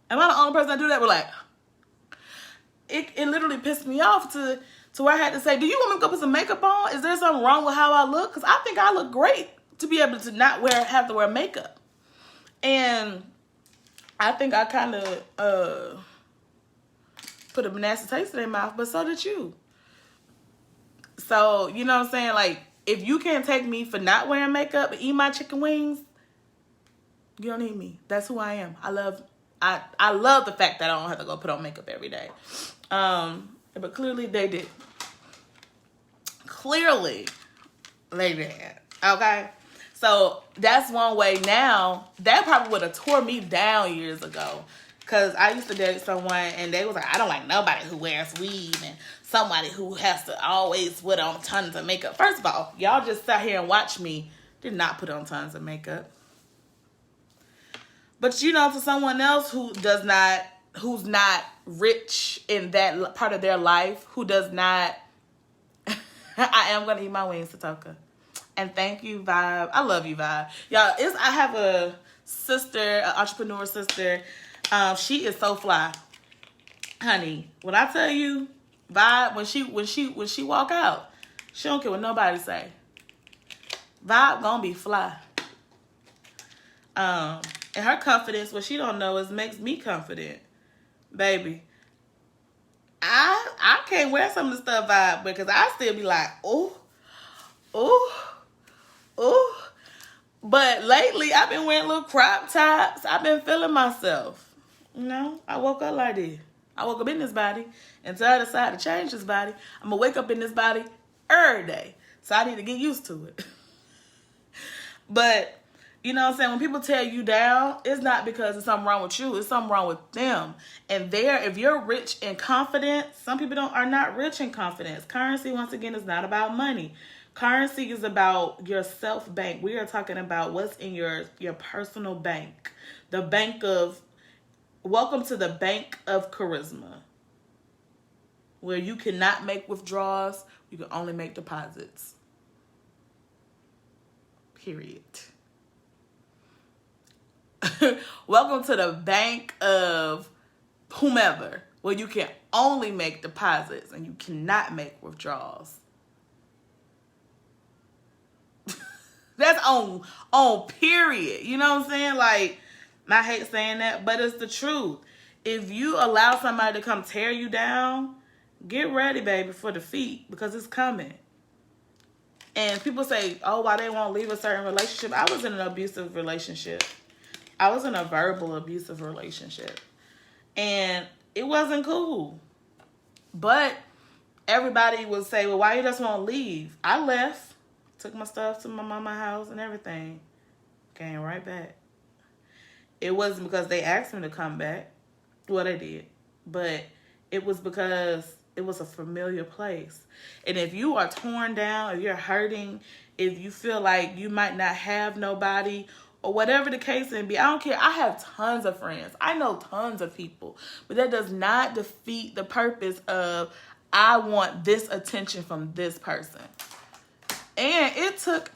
Am I the only person that do that? We're like, it literally pissed me off to where I had to say, do you want me to go put some makeup on? Is there something wrong with how I look? Because I think I look great to be able to not have to wear makeup. And I think I kind of put a nasty taste in their mouth, but so did you. So, you know what I'm saying? Like, if you can't take me for not wearing makeup and eat my chicken wings, you don't need me. That's who I am. I love the fact that I don't have to go put on makeup every day. But clearly they did. Clearly they did. Okay? So that's one way now. That probably would have tore me down years ago. Because I used to date someone and they was like, I don't like nobody who wears weave and somebody who has to always put on tons of makeup. First of all, y'all just sat here and watched me did not put on tons of makeup. But you know, to someone else who's not rich in that part of their life, who does not, I am going to eat my wings, Satoka. And thank you, Vibe. I love you, Vibe. Y'all, I have a sister, an entrepreneur sister. She is so fly. Honey, when I tell you, Vibe, when she walk out, she don't care what nobody say. Vibe gonna be fly. And her confidence, what she don't know is makes me confident. Baby, I can't wear some of the stuff Vibe because I still be like, ooh. But lately, I've been wearing little crop tops. I've been feeling myself. You know, I woke up like this. I woke up in this body until I decided to change this body. I'm going to wake up in this body every day. So I need to get used to it. But, you know what I'm saying? When people tear you down, it's not because there's something wrong with you. It's something wrong with them. And if you're rich in confidence, some people are not rich in confidence. Currency, once again, is not about money. Currency is about your self-bank. We are talking about what's in your personal bank. The bank of, welcome to the bank of charisma. Where you cannot make withdrawals, you can only make deposits. Period. Welcome to the bank of whomever, where you can only make deposits and you cannot make withdrawals. That's on period. You know what I'm saying? Like, I hate saying that, but it's the truth. If you allow somebody to come tear you down, get ready, baby, for defeat, because it's coming. And people say, oh, why they won't leave a certain relationship? I was in an abusive relationship. I was in a verbal abusive relationship. And it wasn't cool. But everybody would say, well, why you just won't leave? I left. Took my stuff to my mama's house and everything. Came right back. It wasn't because they asked me to come back. Well, they did. But it was because it was a familiar place. And if you are torn down, if you're hurting, if you feel like you might not have nobody, or whatever the case may be, I don't care. I have tons of friends. I know tons of people. But that does not defeat the purpose of, I want this attention from this person. And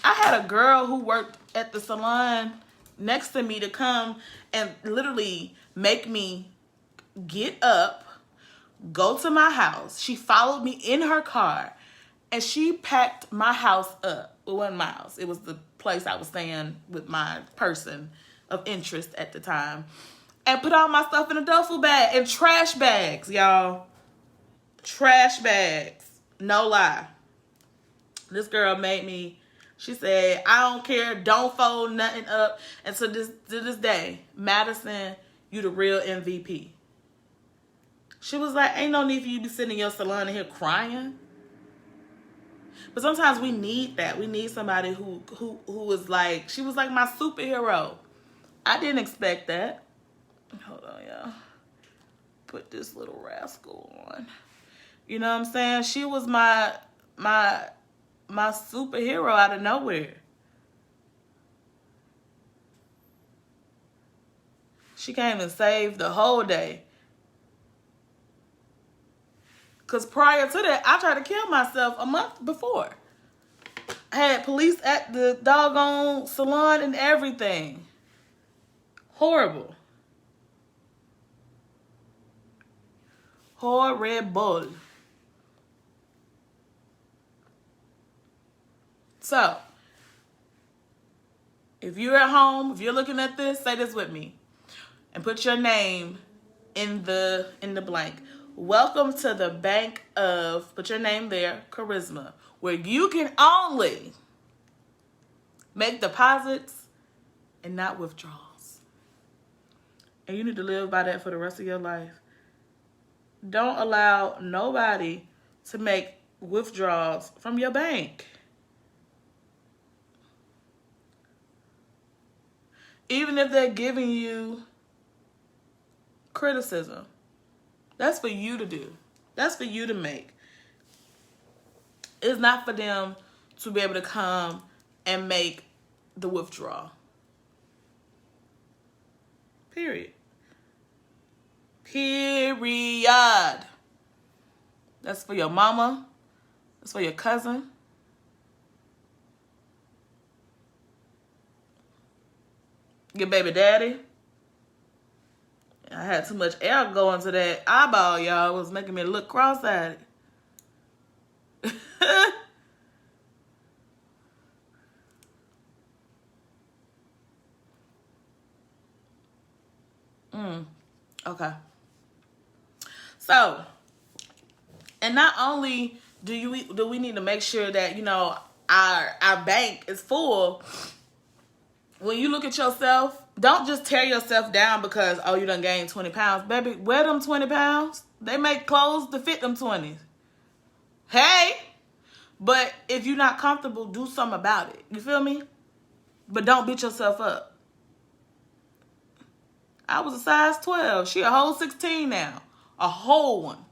I had a girl who worked at the salon next to me to come and literally make me get up, go to my house. She followed me in her car And she packed my house up. It wasn't my house. It was the place I was staying with my person of interest at the time. And put all my stuff in a duffel bag and trash bags, y'all. Trash bags. No lie. This girl made me, she said, I don't care, don't fold nothing up. And so to this day, Madison, you the real MVP. She was like, ain't no need for you to be sitting in your salon in here crying. But sometimes we need that. We need somebody who was like, she was like my superhero. I didn't expect that. Hold on, y'all. Put this little rascal on. You know what I'm saying? She was my superhero out of nowhere. She came and saved the whole day. Because prior to that, I tried to kill myself a month before. I had police at the doggone salon and everything. Horrible. Horrible. So, if you're at home, if you're looking at this, say this with me. And put your name in the blank. Welcome to the bank of, put your name there, charisma, where you can only make deposits and not withdrawals. And you need to live by that for the rest of your life. Don't allow nobody to make withdrawals from your bank. Even if they're giving you criticism. That's for you to do. That's for you to make. It's not for them to be able to come and make the withdrawal. Period. Period. That's for your mama. That's for your cousin. Your baby daddy. I had too much air going to that eyeball, y'all. It was making me look cross-eyed. Okay. So, and not only do we need to make sure that, you know, our bank is full. When you look at yourself, don't just tear yourself down because, oh, you done gained 20 pounds. Baby, wear them 20 pounds. They make clothes to fit them 20s. Hey, but if you're not comfortable, do something about it. You feel me? But don't beat yourself up. I was a size 12. She a whole 16 now. A whole one.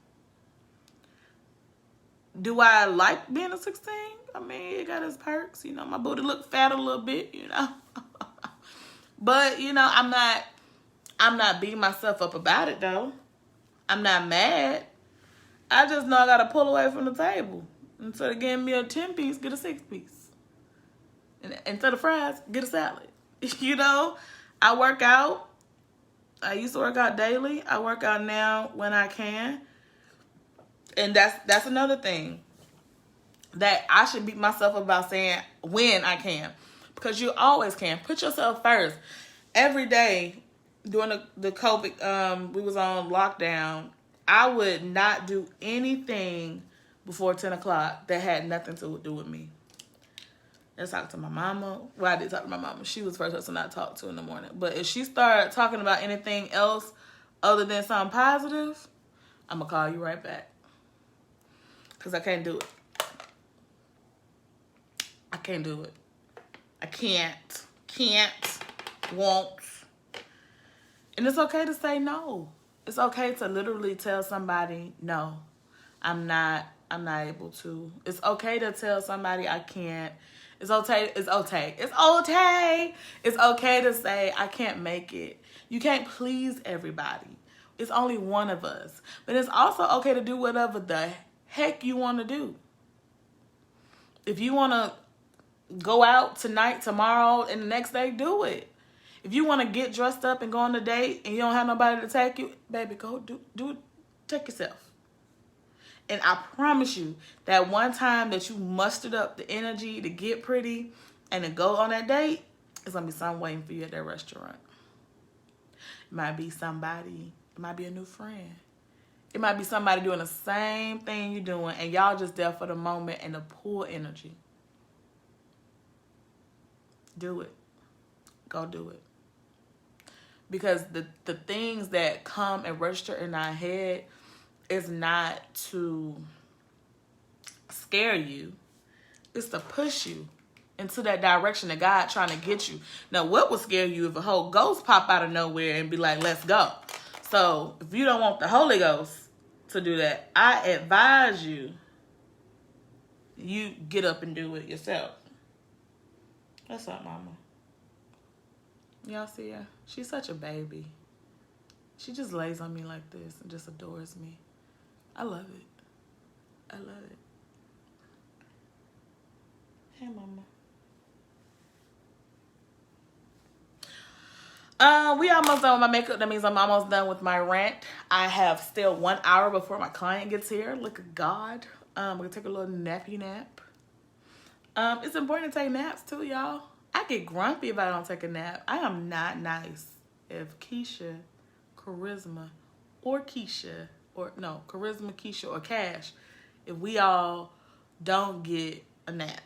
Do I like being a 16? I mean, it got its perks. You know, my booty look fat a little bit, you know. But, you know, I'm not beating myself up about it, though. I'm not mad. I just know I got to pull away from the table. Instead of getting me a 10-piece, get a 6-piece. And instead of fries, get a salad. You know, I work out. I used to work out daily. I work out now when I can. And that's another thing that I should beat myself up about, saying when I can. Because you always can. Put yourself first. Every day during the COVID, we was on lockdown, I would not do anything before 10 o'clock that had nothing to do with me. Let's talk to my mama. Well, I did talk to my mama. She was the first person I talked to in the morning. But if she started talking about anything else other than something positive, I'm going to call you right back. Because I can't do it. I can't do it. I can't, won't. And it's okay to say no. It's okay to literally tell somebody, no, I'm not able to. It's okay to tell somebody I can't. It's okay. It's okay to say I can't make it. You can't please everybody. It's only one of us. But it's also okay to do whatever the heck you want to do. If you want to go out tonight, tomorrow, and the next day, do it. If you want to get dressed up and go on a date and you don't have nobody to take you, baby, go do it. Take yourself. And I promise you, that one time that you mustered up the energy to get pretty and to go on that date, it's going to be someone waiting for you at that restaurant. It might be somebody. It might be a new friend. It might be somebody doing the same thing you're doing, and y'all just there for the moment and the poor energy. Do it. Go do it. Because the things that come and register in our head is not to scare you. It's to push you into that direction that God trying to get you. Now, what would scare you if a whole ghost pop out of nowhere and be like, let's go? So if you don't want the Holy Ghost to do that, I advise you get up and do it yourself. What's up, mama? Y'all see her? She's such a baby. She just lays on me like this and just adores me. I love it. I love it. Hey, mama. We almost done with my makeup. That means I'm almost done with my rant. I have still 1 hour before my client gets here. Look at God. We're gonna take a little nappy nap. It's important to take naps too, y'all. I get grumpy if I don't take a nap. I am not nice. If Keisha, Charisma, or Keisha, or no, Charisma, Keisha, or Cash, if we all don't get a nap,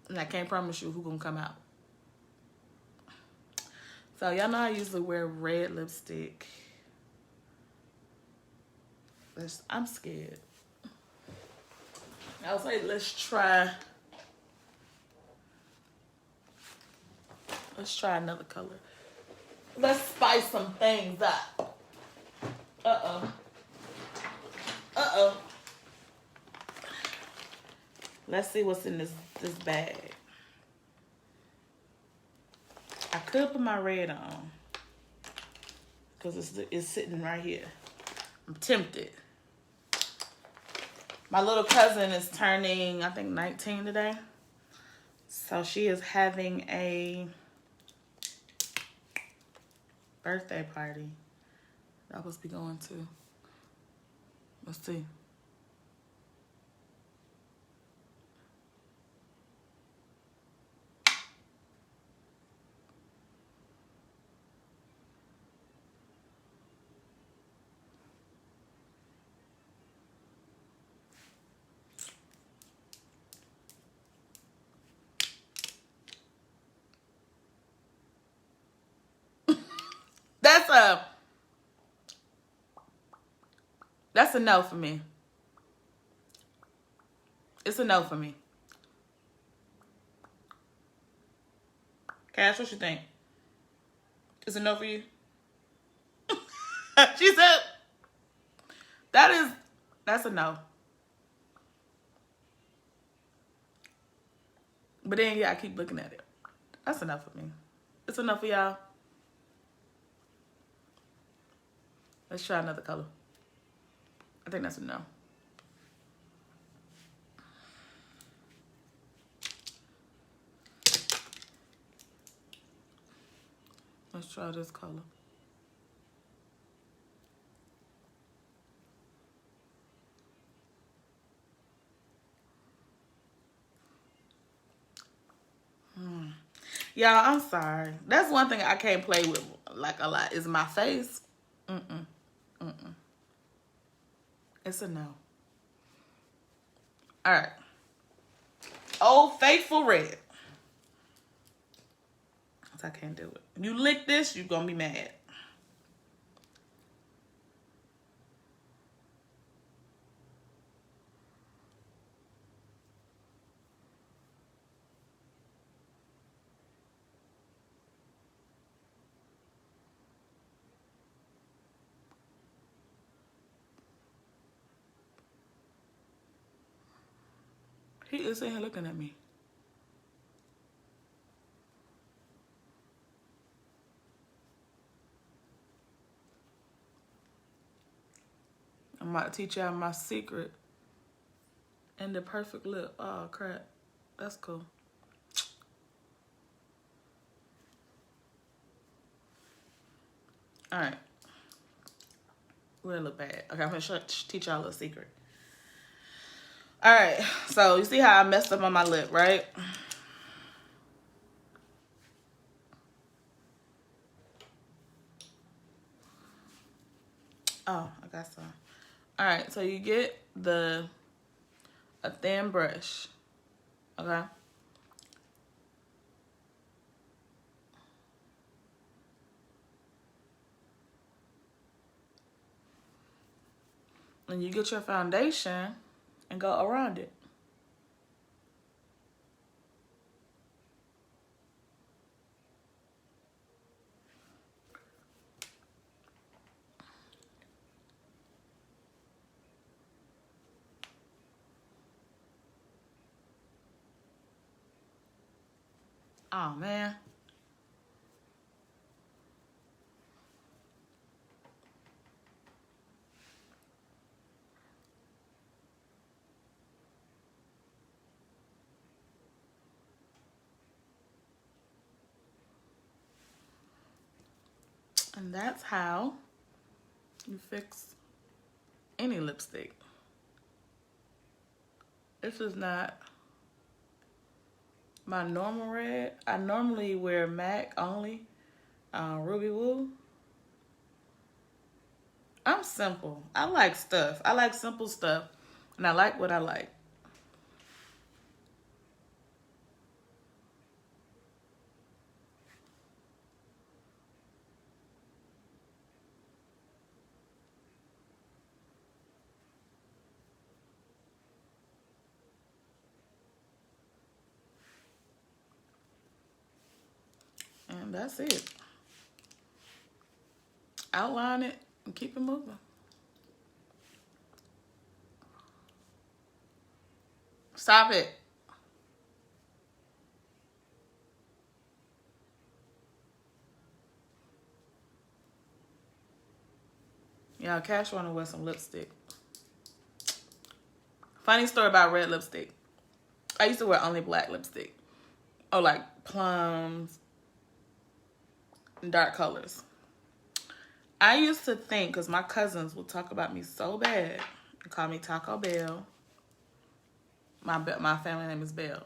and I can't promise you who gonna come out. So y'all know I usually wear red lipstick. I'm scared. I was like, let's try another color. Let's spice some things up. Uh-oh. Let's see what's in this bag. I could put my red on because it's sitting right here. I'm tempted. My little cousin is turning, I think, 19 today. So she is having a birthday party that I supposed to be going to. Let's see. That's a no for me. It's a no for me. Cash, what you think? It's a no for you? She said, that's a no. But then, yeah, I keep looking at it. That's enough for me. It's enough for y'all. Let's try another color. I think that's a no. Let's try this color. Y'all, I'm sorry. That's one thing I can't play with like a lot is my face. It's a no. All right. Old Faithful Red. I can't do it. You lick this, you're gonna be mad. He is in here looking at me. I'm about to teach y'all my secret. And the perfect lip. Oh, crap. That's cool. All right. We're gonna look bad. Okay, I'm gonna teach y'all a little secret. All right, so you see how I messed up on my lip, right? Oh, I got some. All right, so you get a thin brush, okay? And you get your foundation and go around it. Oh, man. And that's how you fix any lipstick. This is not my normal red. I normally wear MAC only, Ruby Woo. I'm simple. I like stuff. I like simple stuff. And I like what I like. And that's it. Outline it and keep it moving. Stop it. Yeah, Cash wanna wear some lipstick. Funny story about red lipstick. I used to wear only black lipstick. Or like plums and dark colors. I used to think, because my cousins would talk about me so bad, and call me Taco Bell. My family name is Bell.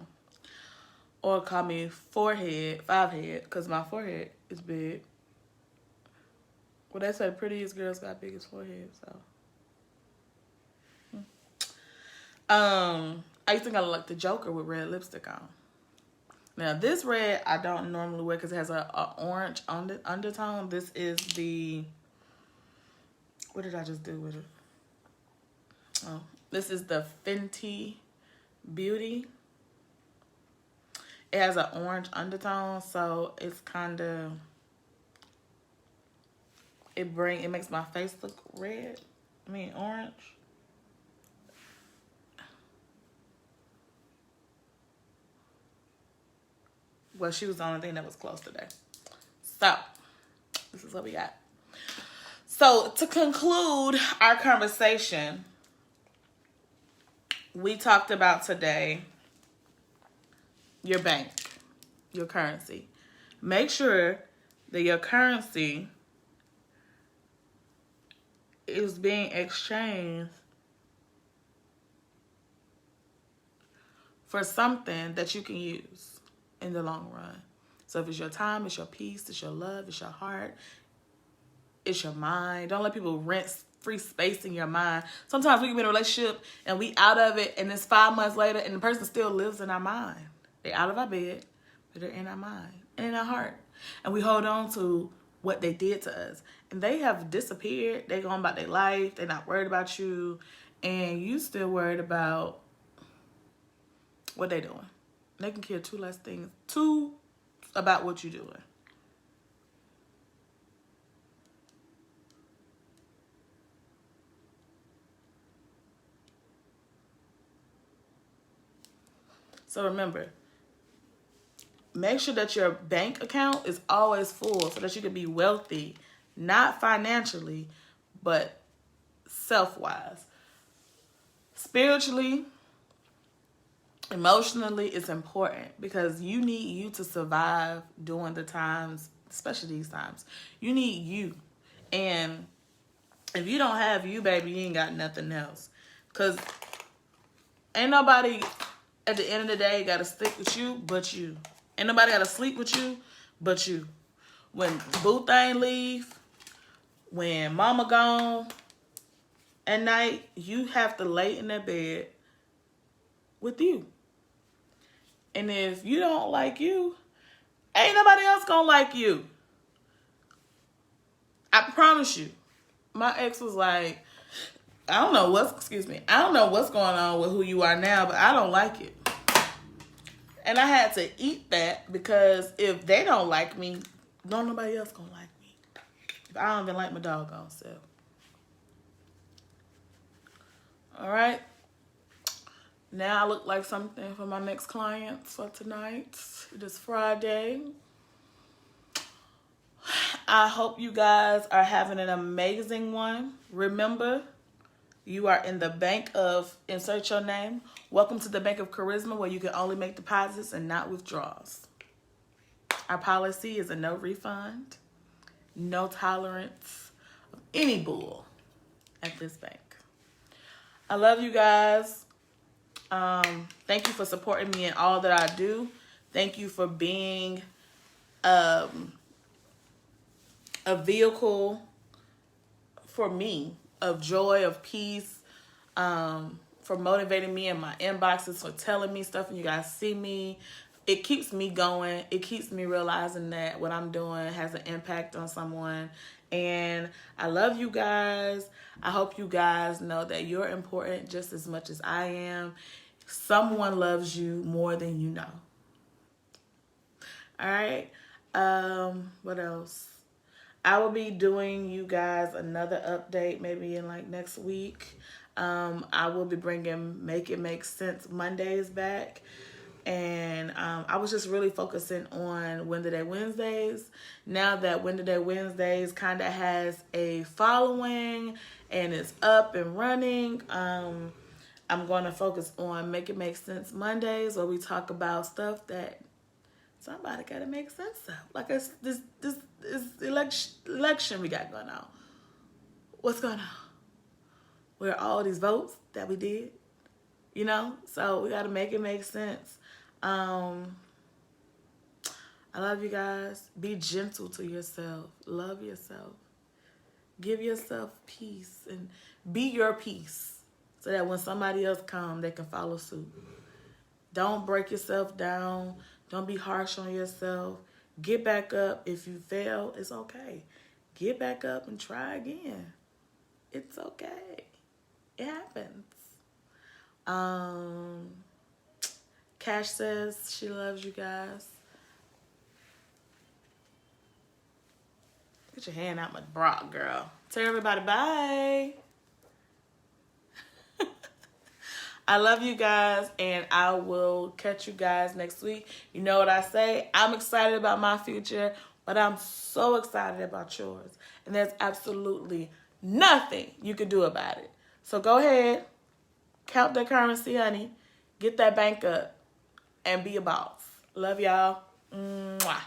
Or call me five head, because my forehead is big. Well, they say the prettiest girls got biggest foreheads, so. I used to think I look like the Joker with red lipstick on. Now, this red I don't normally wear because it has a orange undertone. This is the... What did I just do with it? Oh, this is the Fenty Beauty. It has an orange undertone, so it's kind of... It makes my face look red. I mean, orange. Well, she was the only thing that was close today. So, this is what we got. So, to conclude our conversation, we talked about today your bank, your currency. Make sure that your currency is being exchanged for something that you can use in the long run. So if it's your time, it's your peace, it's your love, it's your heart, it's your mind. Don't let people rent free space in your mind. Sometimes we can be in a relationship and we out of it, and it's 5 months later and the person still lives in our mind. They're out of our bed, but they're in our mind and in our heart. And we hold on to what they did to us. And they have disappeared. They're going about their life. They're not worried about you. And you still worried about what they doing. They can care two about what you're doing. So remember, make sure that your bank account is always full so that you can be wealthy, not financially, but self-wise. Spiritually, emotionally, it's important because you need you to survive during the times, especially these times. You need you. And if you don't have you, baby, you ain't got nothing else. Because Ain't nobody at the end of the day got to stick with you but you. Ain't nobody got to sleep with you but you. When boo thing leave, when mama gone at night, you have to lay in that bed with you. And if you don't like you, ain't nobody else gonna like you. I promise you. My ex was like, I don't know what's going on with who you are now, but I don't like it. And I had to eat that because if they don't like me, don't nobody else gonna like me. If I don't even like my doggone self. All right. Now I look like something for my next client for tonight. It is Friday. I hope you guys are having an amazing one. Remember, you are in the bank of, insert your name. Welcome to the Bank of Charisma, where you can only make deposits and not withdrawals. Our policy is a no refund, no tolerance of any bull at this bank. I love you guys. Thank you for supporting me in all that I do. Thank you for being a vehicle for me of joy, of peace, for motivating me in my inboxes, for telling me stuff and you guys see me. It keeps me going. It keeps me realizing that what I'm doing has an impact on someone. And I love you guys. I hope you guys know that you're important just as much as I am. Someone loves you more than you know. All right. What else? I will be doing you guys another update maybe in like next week. I will be bringing Make It Make Sense Mondays back. And I was just really focusing on Wednesday Wednesdays. Now that Wednesday Wednesdays kind of has a following and it's up and running, I'm going to focus on Make It Make Sense Mondays, where we talk about stuff that somebody got to make sense of. Like this election we got going on. What's going on? Where are all these votes that we did? You know? So we got to make it make sense. I love you guys. Be gentle to yourself. Love yourself. Give yourself peace and be your peace so that when somebody else comes, they can follow suit. Don't break yourself down. Don't be harsh on yourself. Get back up. If you fail, it's okay. Get back up and try again. It's okay. It happens. Cash says she loves you guys. Get your hand out my bra, girl. Tell everybody bye. I love you guys, and I will catch you guys next week. You know what I say? I'm excited about my future, but I'm so excited about yours. And there's absolutely nothing you can do about it. So go ahead, count that currency, honey. Get that bank up and be a boss. Love y'all. Mwah.